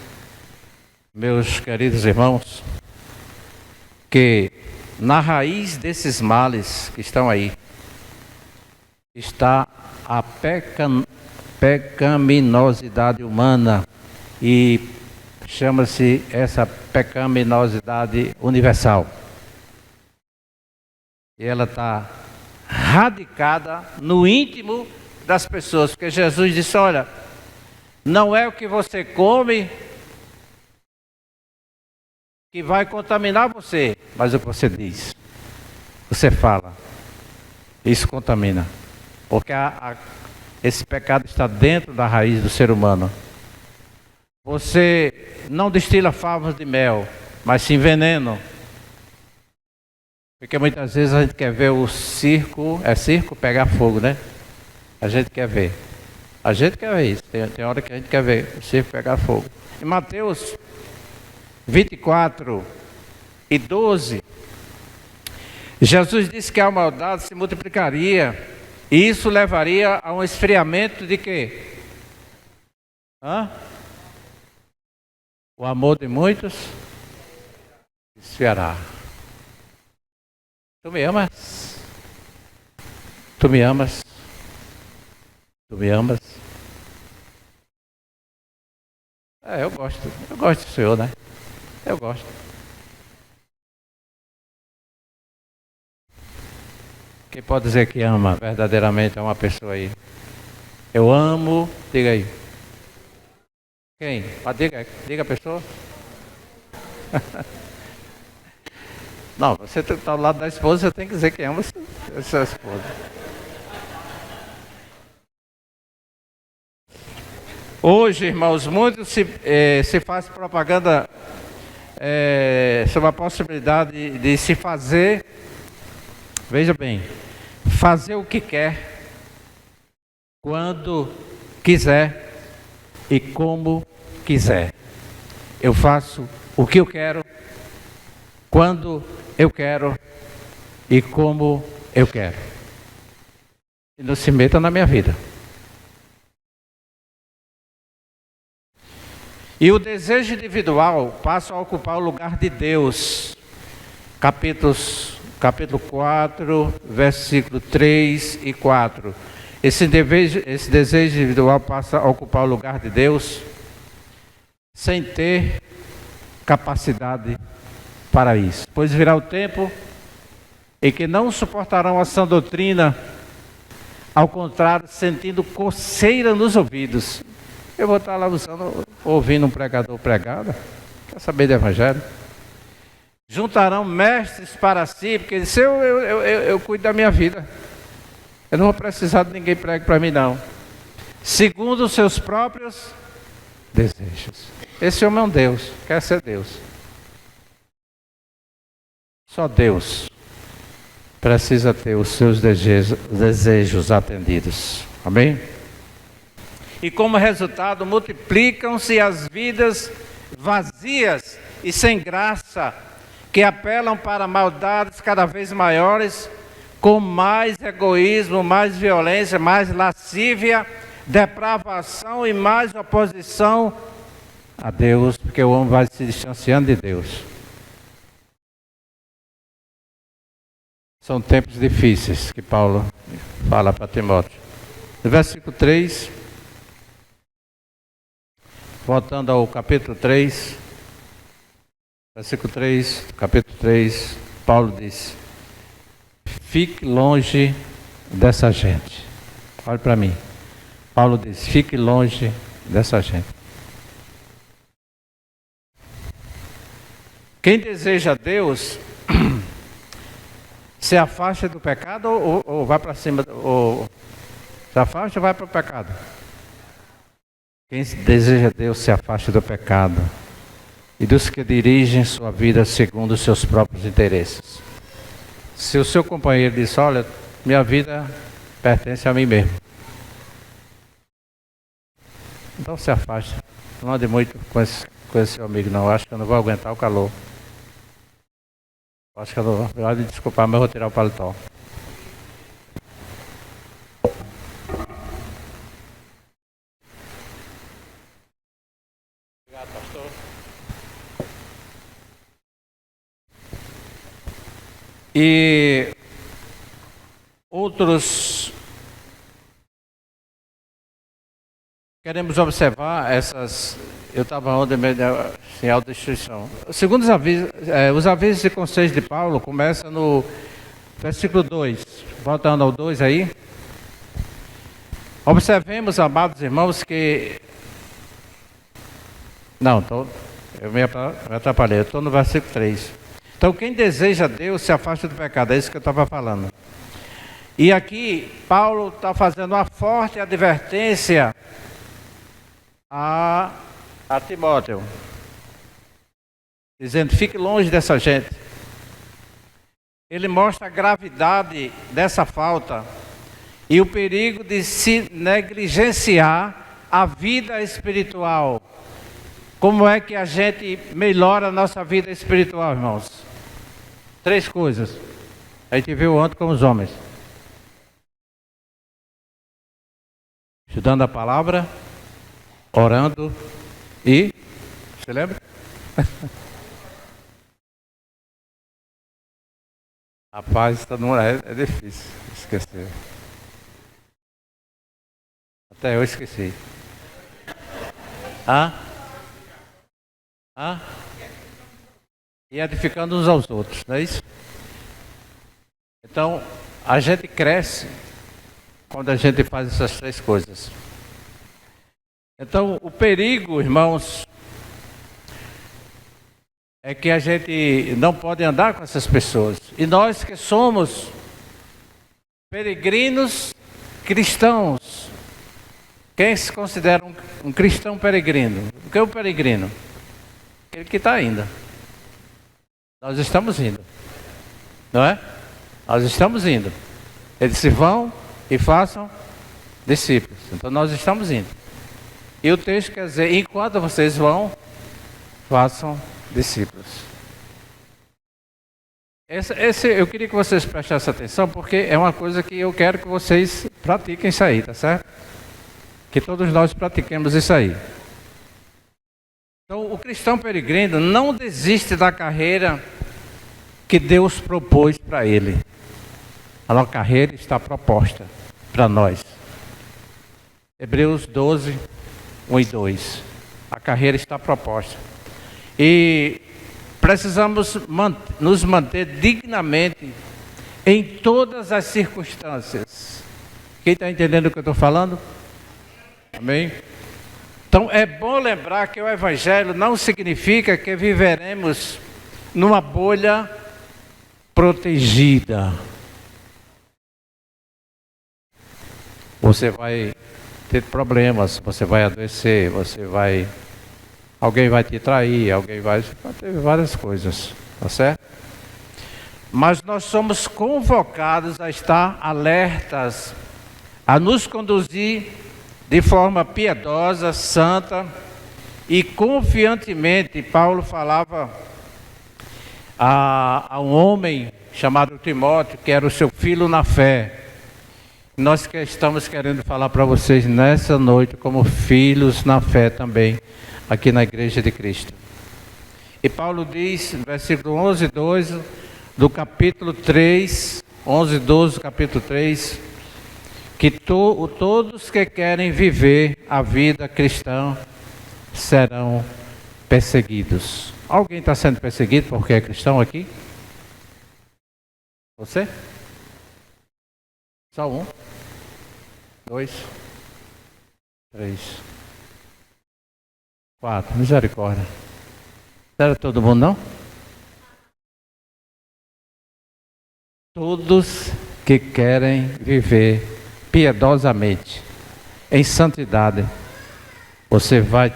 meus queridos irmãos, que na raiz desses males que estão aí, está a pecaminosidade humana e chama-se essa pecaminosidade universal. E ela está radicada no íntimo das pessoas, porque Jesus disse, olha, não é o que você come que vai contaminar você, mas o que você diz, você fala, isso contamina, porque esse pecado está dentro da raiz do ser humano. Você não destila favas de mel, mas sim veneno. Porque muitas vezes a gente quer ver o circo pegar fogo, né? A gente quer ver. A gente quer ver isso. Tem hora que a gente quer ver o circo pegar fogo. Em Mateus 24 e 12, Jesus disse que a maldade se multiplicaria e isso levaria a um esfriamento de quê? O amor de muitos esfriará. Tu me amas? Tu me amas? Tu me amas? Eu gosto do Senhor, né? Eu gosto. Quem pode dizer que ama verdadeiramente a uma pessoa aí? Eu amo, diga aí. Quem? Diga a pessoa. Não, você está ao lado da esposa, você tem que dizer que ama a sua esposa. Hoje, irmãos, muito se faz propaganda sobre a possibilidade de se fazer, veja bem, fazer o que quer, quando quiser e como quiser. Eu faço o que eu quero, quando eu quero e como eu quero. E não se meta na minha vida. E o desejo individual passa a ocupar o lugar de Deus. Capítulo 4, versículo 3 e 4. Esse desejo individual passa a ocupar o lugar de Deus sem ter capacidade para isso. Pois virá o tempo em que não suportarão a sã doutrina, ao contrário, sentindo coceira nos ouvidos. Eu vou estar lá ouvindo um pregador pregado, quer saber do evangelho? Juntarão mestres para si, porque disse, eu cuido da minha vida. Eu não vou precisar de ninguém pregue para mim, não. Segundo os seus próprios desejos. Esse homem é um Deus, quer ser Deus. Só Deus precisa ter os seus desejos atendidos. Amém? E como resultado, multiplicam-se as vidas vazias e sem graça, que apelam para maldades cada vez maiores, com mais egoísmo, mais violência, mais lascívia, depravação e mais oposição a Deus, porque o homem vai se distanciando de Deus. São tempos difíceis que Paulo fala para Timóteo. No versículo 3, voltando ao capítulo 3, versículo 3, capítulo 3, Paulo diz: fique longe dessa gente. Olhe para mim. Paulo diz, fique longe dessa gente. Quem deseja Deus, se afasta do pecado ou vai para cima, ou se afasta ou vai para o pecado? Quem deseja Deus, se afasta do pecado e dos que dirigem sua vida segundo os seus próprios interesses. Se o seu companheiro diz, olha, minha vida pertence a mim mesmo, então se afasta. Não ande muito com esse seu amigo, não. Acho que eu não vou aguentar o calor. Acho que eu não vou. Pode desculpar, mas eu vou tirar o paletó. Obrigado, pastor. E outros. Queremos observar essas. Eu estava onde em autodestruição. Segundo os avisos e conselhos de Paulo, começa no versículo 2. Voltando ao 2 aí. Observemos, amados irmãos, que. Não, eu me atrapalhei. Eu estou no versículo 3. Então, quem deseja Deus se afasta do pecado. É isso que eu estava falando. E aqui, Paulo está fazendo uma forte advertência a Timóteo, dizendo, fique longe dessa gente. Ele mostra a gravidade dessa falta e o perigo de se negligenciar a vida espiritual. Como é que a gente melhora a nossa vida espiritual, irmãos? 3 coisas. A gente viu ontem com os homens. Estudando a palavra, orando e... Você lembra? Rapaz, é difícil esquecer. Até eu esqueci. E edificando uns aos outros, não é isso? Então, a gente cresce quando a gente faz essas 3 coisas. Então, o perigo, irmãos, é que a gente não pode andar com essas pessoas. E nós que somos peregrinos cristãos, quem se considera um cristão peregrino? O que é um peregrino? Aquele que está indo. Nós estamos indo, não é? Nós estamos indo. Eles se vão e façam discípulos. Então nós estamos indo. E o texto quer dizer, enquanto vocês vão, façam discípulos. Eu queria que vocês prestassem atenção, porque é uma coisa que eu quero que vocês pratiquem isso aí, tá certo? Que todos nós pratiquemos isso aí. Então, o cristão peregrino não desiste da carreira que Deus propôs para ele. A nossa carreira está proposta para nós. Hebreus 12, 1 e 2. A carreira está proposta. E precisamos nos manter dignamente em todas as circunstâncias. Quem está entendendo o que eu estou falando? Amém? Então é bom lembrar que o Evangelho não significa que viveremos numa bolha protegida. Você vai ter problemas, você vai adoecer, alguém vai te trair, vai ter várias coisas, tá certo? Mas nós somos convocados a estar alertas, a nos conduzir de forma piedosa, santa e confiantemente. Paulo falava a um homem chamado Timóteo, que era o seu filho na fé. Nós que estamos querendo falar para vocês nessa noite como filhos na fé também, aqui na Igreja de Cristo. E Paulo diz, versículo 11 e 12, do capítulo 3, 11 e 12 do capítulo 3, que todos que querem viver a vida cristã serão perseguidos. Alguém está sendo perseguido porque é cristão aqui? Você? Só um? 2? 3, 4, misericórdia. Não era todo mundo, não? Todos que querem viver piedosamente, em santidade, você vai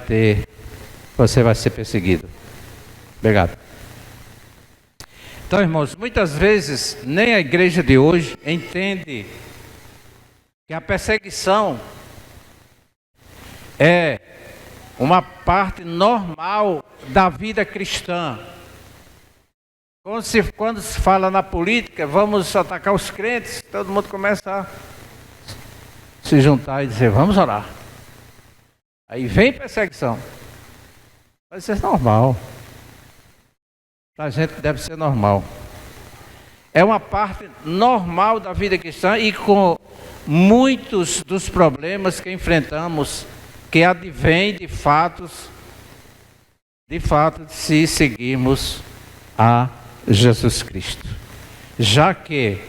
ser perseguido. Obrigado. Então, irmãos, muitas vezes nem a igreja de hoje entende que a perseguição é uma parte normal da vida cristã. Quando se fala na política, vamos atacar os crentes, todo mundo começa a se juntar e dizer, vamos orar. Aí vem perseguição. Mas isso é normal. Para a gente deve ser normal. É uma parte normal da vida cristã e com muitos dos problemas que enfrentamos, que advém de fato, se seguirmos a Jesus Cristo. Já que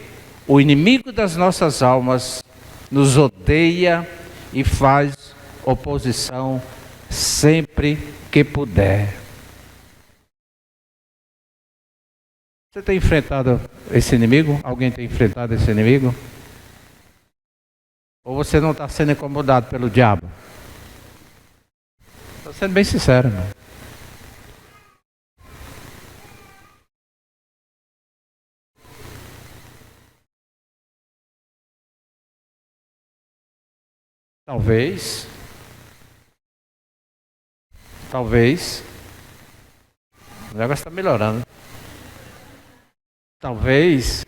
o inimigo das nossas almas nos odeia e faz oposição sempre que puder. Você tem enfrentado esse inimigo? Alguém tem enfrentado esse inimigo? Ou você não está sendo incomodado pelo diabo? Estou sendo bem sincero, irmão. Talvez, o negócio está melhorando. Talvez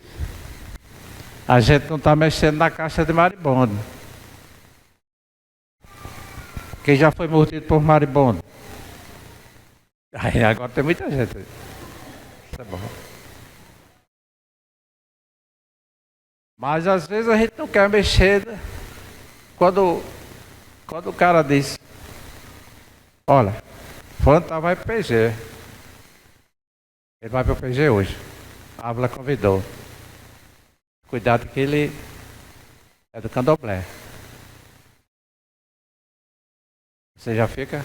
a gente não está mexendo na caixa de marimbondo. Quem já foi mordido por marimbondo? Aí agora tem muita gente. Isso é bom. Mas às vezes a gente não quer mexer, né? Quando o cara diz, olha, fulano vai pro PG. Ele vai pro PG hoje. A Ávila convidou. Cuidado que ele é do candomblé. Você já fica?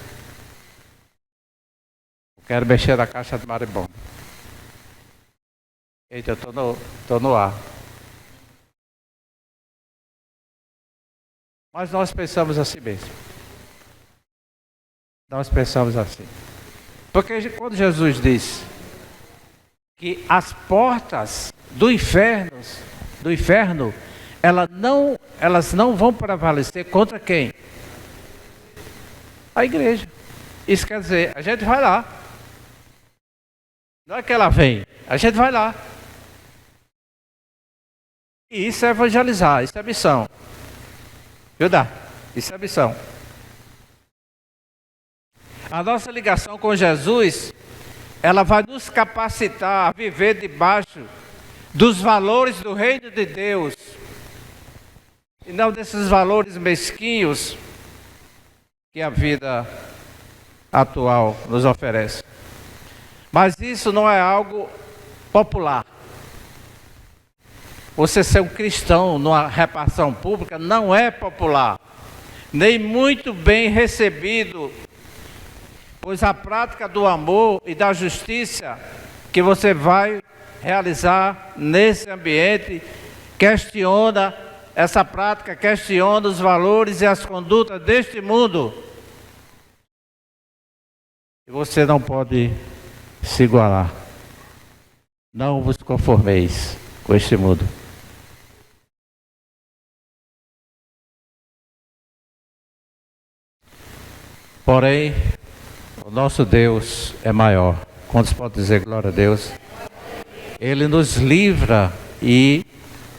Eu quero mexer na caixa de marimbondo. Eita, eu tô no ar. Mas nós pensamos assim mesmo. Nós pensamos assim. Porque quando Jesus disse que as portas do inferno, elas não vão prevalecer contra quem? A igreja. Isso quer dizer, a gente vai lá. Não é que ela vem, a gente vai lá. E isso é evangelizar, isso é missão. Viu, Dá? Isso é missão. A nossa ligação com Jesus, ela vai nos capacitar a viver debaixo dos valores do reino de Deus. E não desses valores mesquinhos que a vida atual nos oferece. Mas isso não é algo popular. Você ser um cristão numa repartição pública não é popular, nem muito bem recebido, pois a prática do amor e da justiça que você vai realizar nesse ambiente questiona essa prática, questiona os valores e as condutas deste mundo. E você não pode se igualar. Não vos conformeis com este mundo. Porém, o nosso Deus é maior. Quantos podem dizer glória a Deus? Ele nos livra e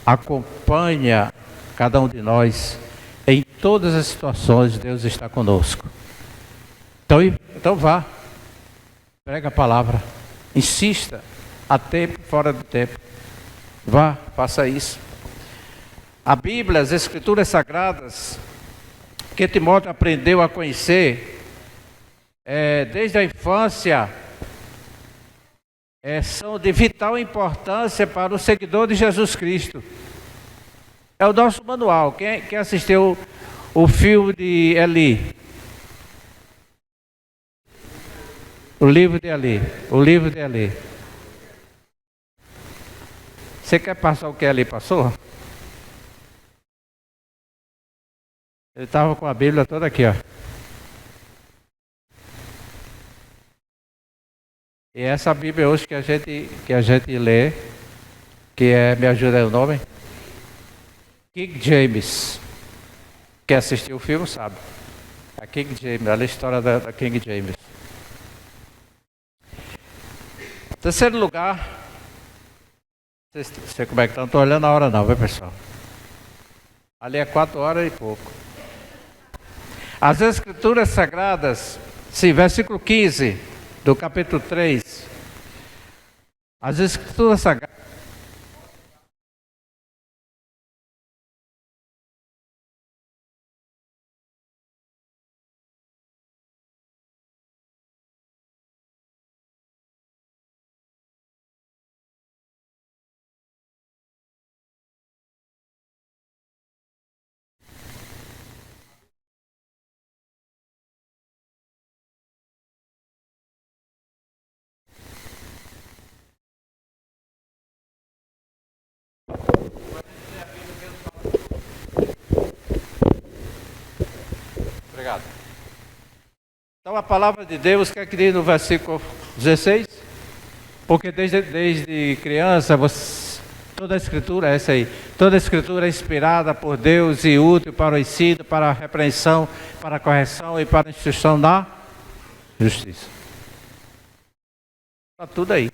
acompanha cada um de nós em todas as situações. Deus está conosco. Então vá, prega a palavra, insista, a tempo, fora do tempo. Vá, faça isso. A Bíblia, as Escrituras Sagradas, que Timóteo aprendeu a conhecer desde a infância, são de vital importância para o seguidor de Jesus Cristo. É o nosso manual. Quem assistiu o fio de Eli. O livro de Eli. O livro de Eli. Você quer passar o que Eli passou? Ele estava com a Bíblia toda aqui, ó. E essa Bíblia hoje que a gente lê, que é, me ajuda aí o nome? King James. Quem assistiu o filme sabe. A King James, a história da King James. Terceiro lugar, não sei como é que está, não estou olhando a hora não, viu pessoal? Ali é 4 horas e pouco. As Escrituras Sagradas, sim, versículo 15 do capítulo 3. As Escrituras Sagradas. Obrigado. Então a palavra de Deus, quer que diz no versículo 16? Porque desde criança, toda a escritura é essa aí. Toda a escritura é inspirada por Deus e útil para o ensino, para a repreensão, para a correção e para a instrução na justiça. Está tudo aí.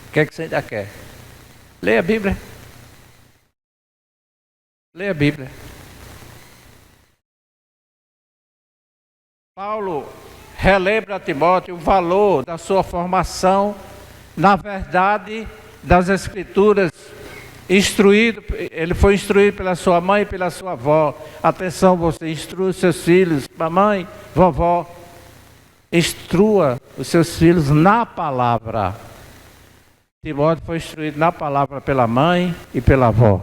O que é que você ainda quer? Leia a Bíblia. Leia a Bíblia. Paulo relembra a Timóteo o valor da sua formação na verdade das Escrituras. Ele foi instruído pela sua mãe e pela sua avó. Atenção, você instrua os seus filhos, mamãe, vovó, instrua os seus filhos na palavra. Timóteo foi instruído na palavra pela mãe e pela avó.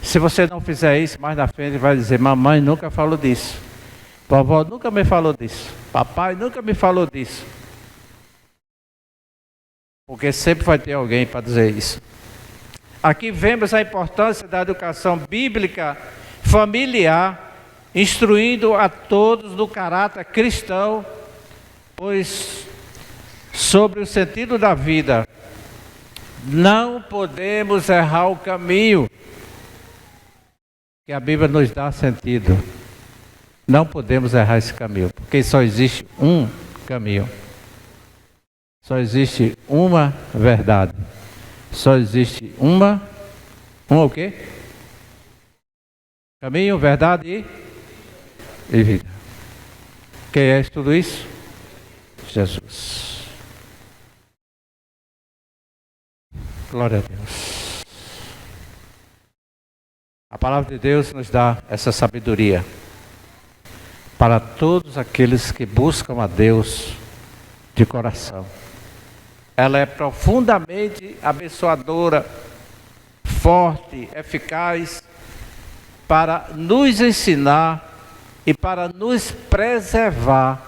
Se você não fizer isso, mais na frente vai dizer, mamãe nunca falou disso. Vovó nunca me falou disso. Papai nunca me falou disso. Porque sempre vai ter alguém para dizer isso. Aqui vemos a importância da educação bíblica familiar, instruindo a todos no caráter cristão, pois sobre o sentido da vida, não podemos errar o caminho que a Bíblia nos dá sentido. Não podemos errar esse caminho, porque só existe um caminho. Só existe uma verdade. Só existe uma o quê? Caminho, verdade e vida. Quem é tudo isso? Jesus. Glória a Deus. A palavra de Deus nos dá essa sabedoria para todos aqueles que buscam a Deus de coração. Ela é profundamente abençoadora, forte, eficaz, para nos ensinar e para nos preservar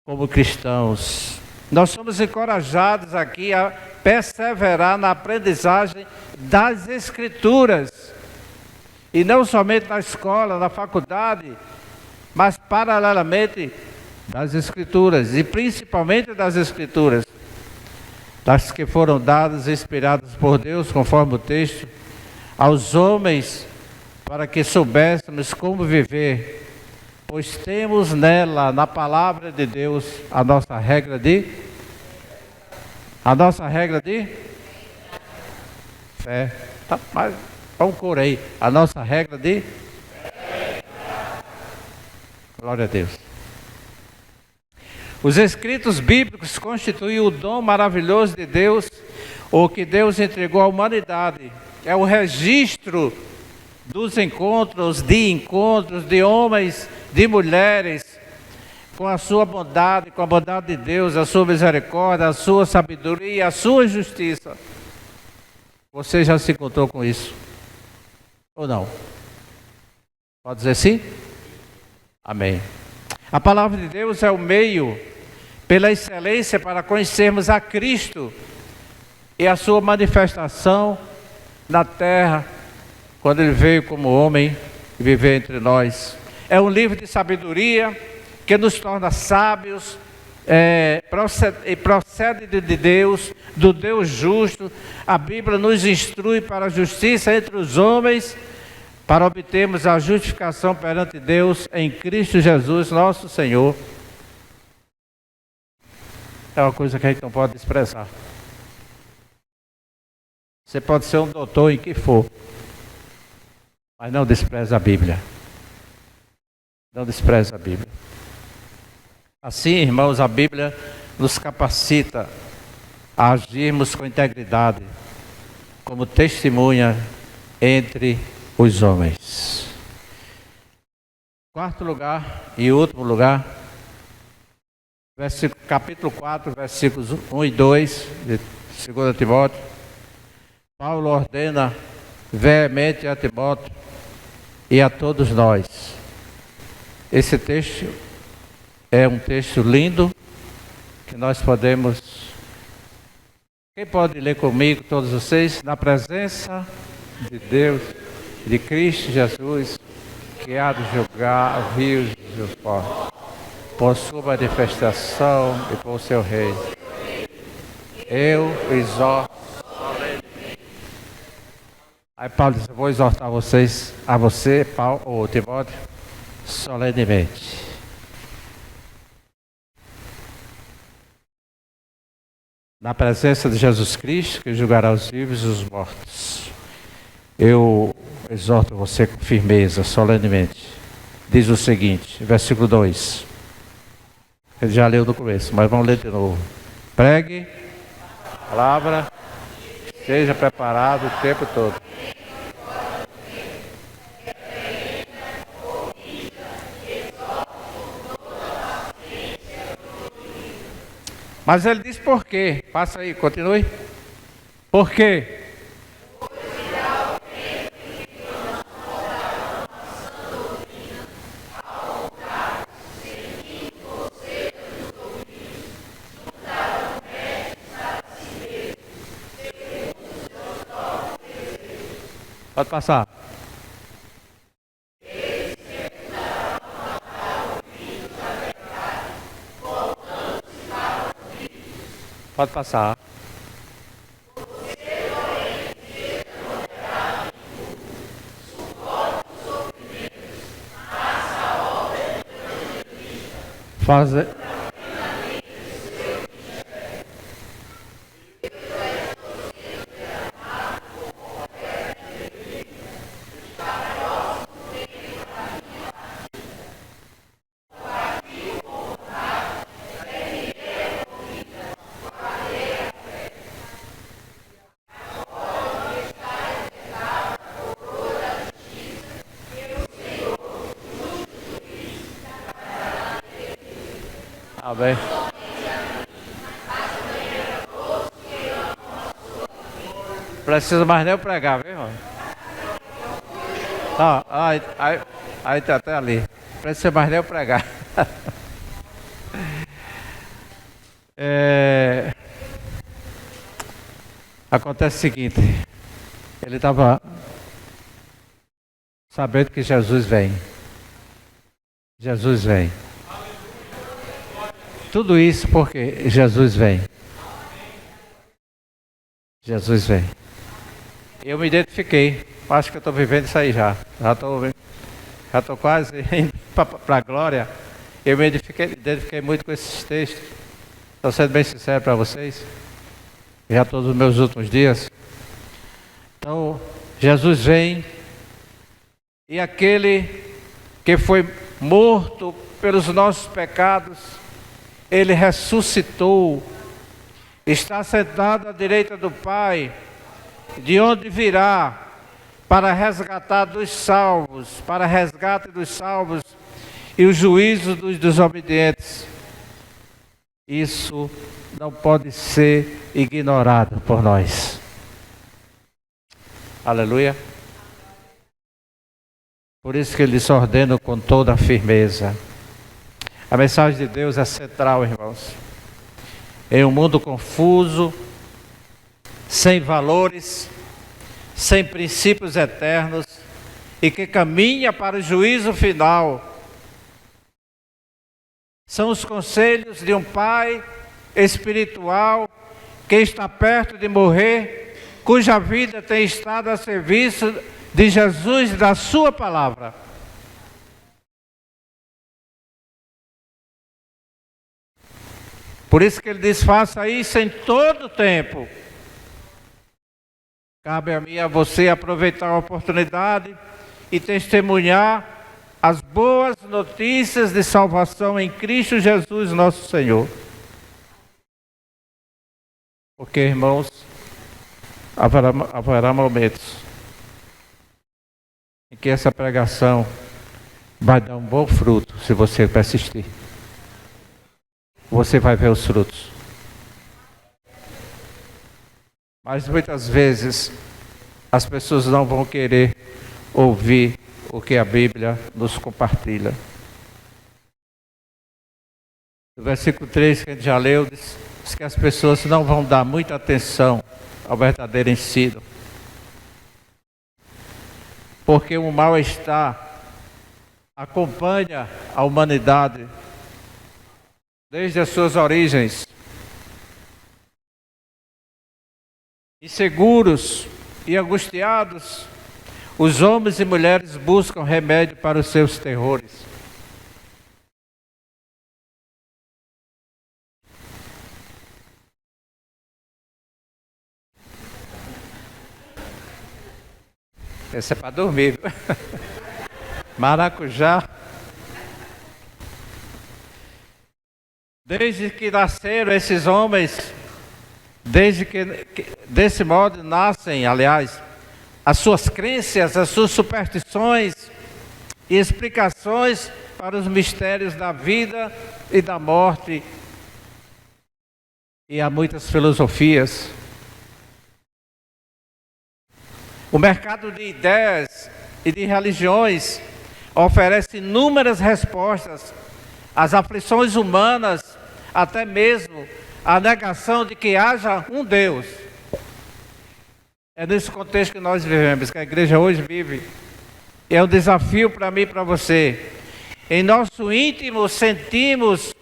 como cristãos. Nós somos encorajados aqui a perseverar na aprendizagem das Escrituras. E não somente na escola, na faculdade, mas paralelamente das Escrituras, e principalmente das Escrituras, das que foram dadas e inspiradas por Deus, conforme o texto, aos homens, para que soubéssemos como viver, pois temos nela, na palavra de Deus, a nossa regra de fé. Tá, mas vamos cor aí. A nossa regra de glória a Deus. Os escritos bíblicos constituem o dom maravilhoso de Deus, o que Deus entregou à humanidade. É o registro dos encontros de homens, de mulheres, com a sua bondade, com a bondade de Deus, a sua misericórdia, a sua sabedoria, a sua justiça. Você já se encontrou com isso? Ou não? Pode dizer sim? Amém. A palavra de Deus é o meio, pela excelência, para conhecermos a Cristo e a sua manifestação na terra, quando Ele veio como homem e viveu entre nós. É um livro de sabedoria que nos torna sábios, procede de Deus, do Deus justo. A Bíblia nos instrui para a justiça entre os homens, para obtermos a justificação perante Deus em Cristo Jesus, nosso Senhor. É uma coisa que a gente não pode desprezar. Você pode ser um doutor em que for, mas não despreze a Bíblia. Não despreze a Bíblia. Assim, irmãos, a Bíblia nos capacita a agirmos com integridade, como testemunha entre os homens. Quarto lugar e último lugar, capítulo 4, versículos 1 e 2 de 2 Timóteo. Paulo ordena veemente a Timóteo e a todos nós. Esse texto é um texto lindo que nós podemos... Quem pode ler comigo, todos vocês? Na presença de Deus, de Cristo Jesus, que há de julgar vivos e os mortos, por sua manifestação e por seu reino. Eu exorto. Aí Paulo diz: eu vou exortar vocês, a você, Paulo, ou Timóteo, solenemente. Na presença de Jesus Cristo, que julgará os vivos e os mortos. Eu exorto você com firmeza, solenemente. Diz o seguinte, versículo 2. Ele já leu no começo, mas vamos ler de novo. Pregue a palavra, esteja preparado o tempo todo. Mas ele diz por quê? Passa aí, continue. Por quê? Pode passar. Pode passar. Fazer. Amém. Precisa mais nem eu pregar, viu, irmão? Não, aí tá até ali. Precisa mais nem eu pregar. Acontece o seguinte. Ele estava sabendo que Jesus vem. Jesus vem. Tudo isso porque Jesus vem. Jesus vem. Eu me identifiquei. Acho que eu estou vivendo isso aí já. Já estou quase indo para a glória. Eu me identifiquei muito com esses textos. Estou sendo bem sincero para vocês. Já todos os meus últimos dias. Então, Jesus vem. E aquele que foi morto pelos nossos pecados, Ele ressuscitou, está sentado à direita do Pai, de onde virá para resgatar dos salvos, para resgate dos salvos e o juízo dos desobedientes. Isso não pode ser ignorado por nós. Aleluia. Por isso que ele disse: ordeno com toda a firmeza. A mensagem de Deus é central, irmãos. Em um mundo confuso, sem valores, sem princípios eternos e que caminha para o juízo final. São os conselhos de um pai espiritual que está perto de morrer, cuja vida tem estado a serviço de Jesus e da sua palavra. Por isso que ele diz: faça isso em todo o tempo. Cabe a mim e a você aproveitar a oportunidade e testemunhar as boas notícias de salvação em Cristo Jesus, nosso Senhor. Porque, irmãos, haverá momentos em que essa pregação vai dar um bom fruto se você persistir. Você vai ver os frutos. Mas muitas vezes as pessoas não vão querer ouvir o que a Bíblia nos compartilha. No versículo 3 que a gente já leu, diz que as pessoas não vão dar muita atenção ao verdadeiro ensino. Porque o mal-estar acompanha a humanidade desde as suas origens. Inseguros e angustiados, os homens e mulheres buscam remédio para os seus terrores. Esse é para dormir. Maracujá. Desde que nasceram esses homens, desde que desse modo nascem, aliás, as suas crenças, as suas superstições e explicações para os mistérios da vida e da morte. E há muitas filosofias. O mercado de ideias e de religiões oferece inúmeras respostas às aflições humanas, até mesmo a negação de que haja um Deus. É nesse contexto que nós vivemos, que a igreja hoje vive. É um desafio para mim e para você. Em nosso íntimo sentimos,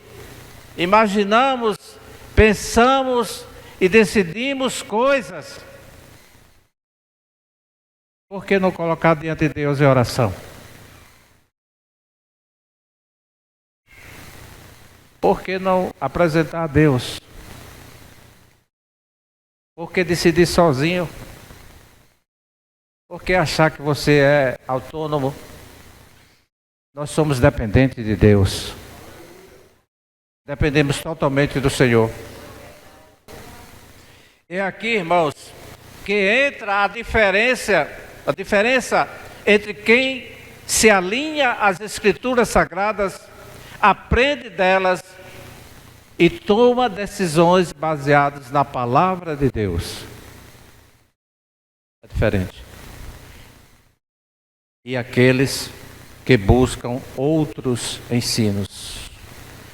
imaginamos, pensamos e decidimos coisas. Por que não colocar diante de Deus em oração? Por que não apresentar a Deus? Por que decidir sozinho? Por que achar que você é autônomo? Nós somos dependentes de Deus. Dependemos totalmente do Senhor. E aqui, irmãos, que entra a diferença entre quem se alinha às Escrituras Sagradas, aprende delas e toma decisões baseadas na palavra de Deus. É diferente. E aqueles que buscam outros ensinos.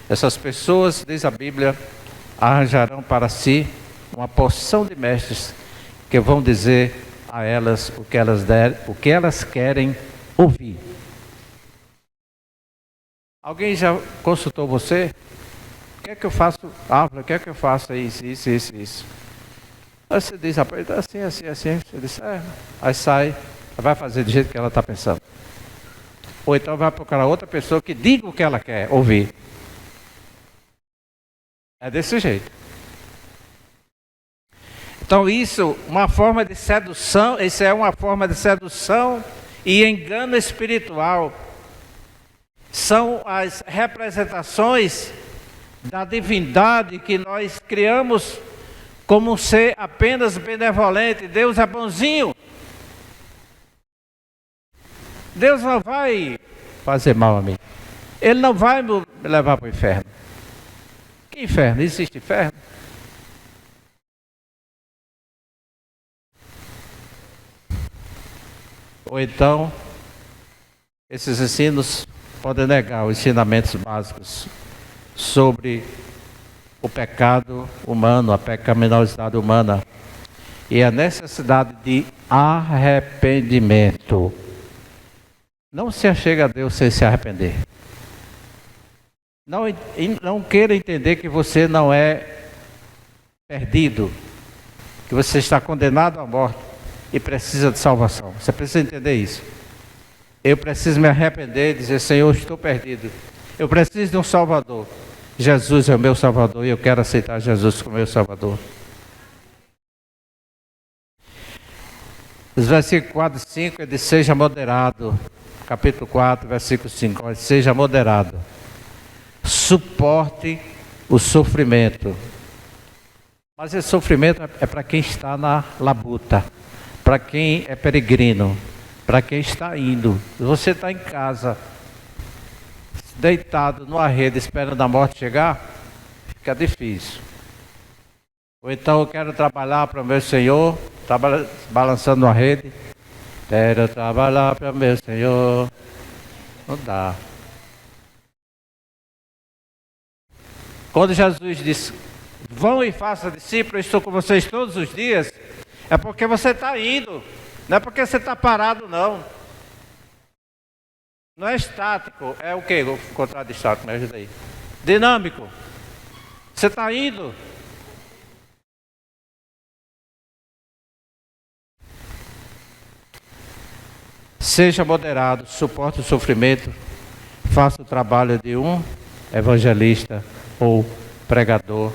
Essas pessoas, diz a Bíblia, arranjarão para si uma porção de mestres que vão dizer a elas o que elas querem ouvir. Alguém já consultou você? O que é que eu faço? O que é que eu faço? Isso. Aí você diz, rapaz, assim. Você diz, aí sai, vai fazer do jeito que ela está pensando. Ou então vai procurar outra pessoa que diga o que ela quer ouvir. É desse jeito. Então isso é uma forma de sedução e engano espiritual. São as representações da divindade que nós criamos como um ser apenas benevolente. Deus é bonzinho. Deus não vai fazer mal a mim. Ele não vai me levar para o inferno. Que inferno? Existe inferno? Ou então, esses ensinos podem negar os ensinamentos básicos sobre o pecado humano, a pecaminosidade humana e a necessidade de arrependimento. Não se achega a Deus sem se arrepender. Não queira entender que você não é perdido, que você está condenado à morte e precisa de salvação. Você precisa entender isso. Eu preciso me arrepender e dizer: Senhor, estou perdido. Eu preciso de um Salvador. Jesus é o meu Salvador e eu quero aceitar Jesus como meu Salvador. Os versículos 4 e 5 é de seja moderado. Capítulo 4, versículo 5. Seja moderado. Suporte o sofrimento. Mas esse sofrimento é para quem está na labuta, para quem é peregrino, para quem está indo. Você está em casa, deitado numa rede esperando a morte chegar, fica difícil. Ou então eu quero trabalhar para o meu Senhor, balançando uma rede. Quero trabalhar para o meu Senhor. Não dá. Quando Jesus disse: vão e façam discípulos, eu estou com vocês todos os dias, é porque você está indo, não é porque você está parado, não. Não é estático, é o quê? O contrário de estático, me ajuda aí. Dinâmico. Você está indo. Seja moderado, suporte o sofrimento, faça o trabalho de um evangelista ou pregador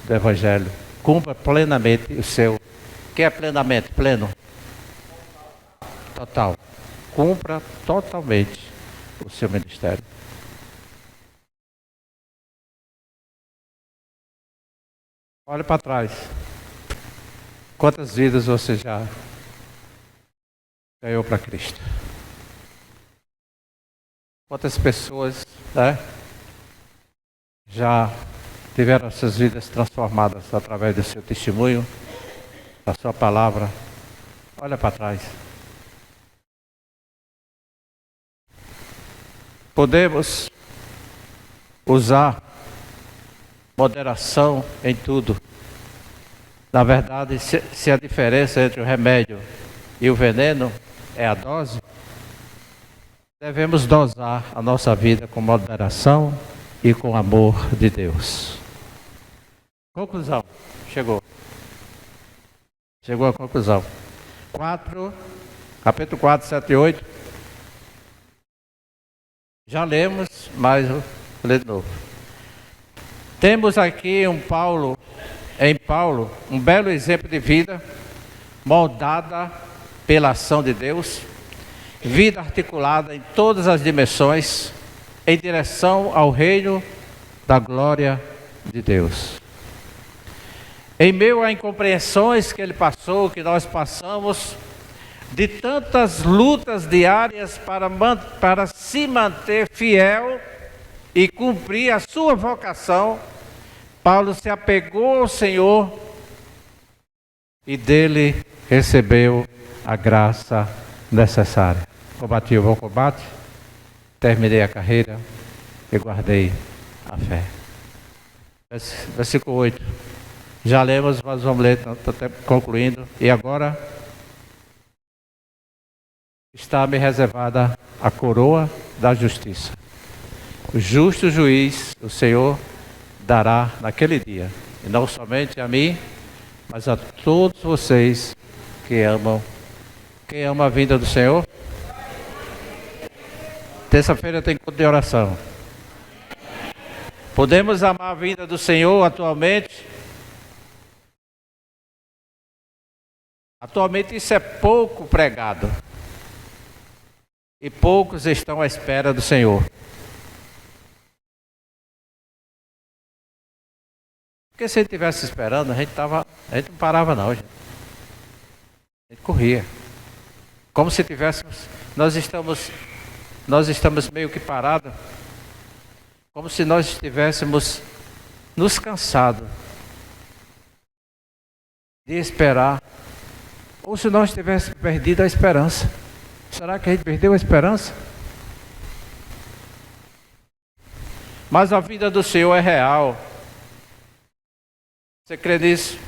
do Evangelho. Cumpra plenamente o seu. O que é plenamente? Pleno? Total. Cumpra totalmente o seu ministério. Olhe para trás. Quantas vidas você já ganhou para Cristo? Quantas pessoas, né, já tiveram suas vidas transformadas através do seu testemunho, da sua palavra? Olha para trás. Podemos usar moderação em tudo. Na verdade, se a diferença entre o remédio e o veneno é a dose, devemos dosar a nossa vida com moderação e com amor de Deus. Conclusão. Chegou a conclusão. Capítulo 4, 7 e 8. Já lemos, mas vou ler de novo. Temos aqui em Paulo, um belo exemplo de vida, moldada pela ação de Deus, vida articulada em todas as dimensões, em direção ao reino da glória de Deus. Em meio a incompreensões que ele passou, que nós passamos, de tantas lutas diárias para se manter fiel e cumprir a sua vocação, Paulo se apegou ao Senhor e dele recebeu a graça necessária. Combati o bom combate, terminei a carreira e guardei a fé. Versículo 8. Já lemos, mas vamos ler, estou concluindo. E agora está-me reservada a coroa da justiça. O justo juiz, o Senhor, dará naquele dia, e não somente a mim, mas a todos vocês que amam. Quem ama a vinda do Senhor? Terça-feira tem culto de oração. Podemos amar a vinda do Senhor atualmente? Atualmente isso é pouco pregado. E poucos estão à espera do Senhor. Porque se ele estivesse esperando, a gente não parava não, gente. A gente corria. Como se tivéssemos, nós estamos meio que parados, como se nós estivéssemos nos cansado de esperar, ou se nós tivéssemos perdido a esperança. Será que a gente perdeu a esperança? Mas a vida do Senhor é real. Você crê nisso?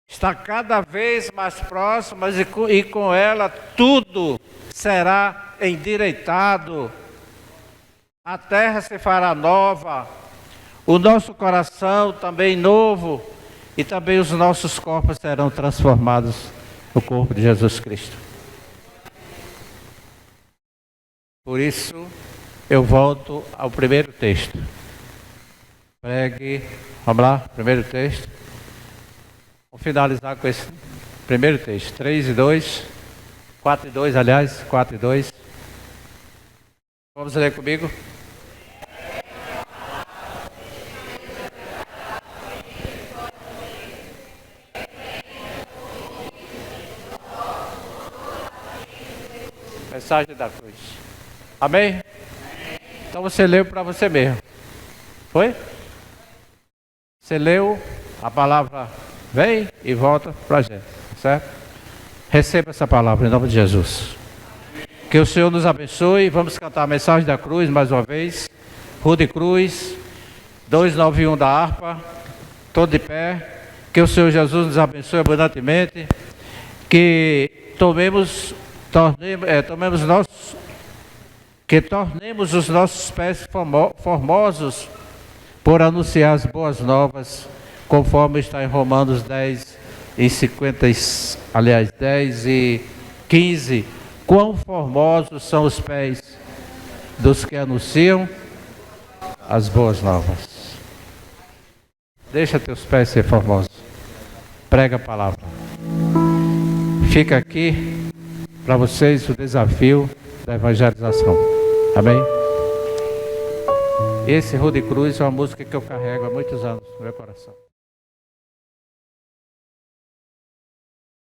Está cada vez mais próxima e com ela tudo será endireitado. A terra se fará nova, o nosso coração também novo e também os nossos corpos serão transformados no corpo de Jesus Cristo. Por isso, eu volto ao primeiro texto. Pregue, vamos lá, primeiro texto. Vamos finalizar com esse primeiro texto, 3:2, 4:2, aliás, 4:2. Vamos ler comigo? Mensagem da cruz. Amém? Então você leu para você mesmo. Foi? Você leu a palavra vem e volta para a gente, certo? Receba essa palavra em nome de Jesus. Que o Senhor nos abençoe. Vamos cantar a mensagem da cruz mais uma vez. Rude Cruz, 291 da harpa, todo de pé. Que o Senhor Jesus nos abençoe abundantemente. Que tornemos os nossos pés formosos por anunciar as boas novas, conforme está em Romanos 10 e 15. Quão formosos são os pés dos que anunciam as boas novas. Deixa teus pés ser formosos. Prega a palavra. Fica aqui para vocês o desafio da evangelização. Amém? Esse Rude Cruz é uma música que eu carrego há muitos anos no meu coração.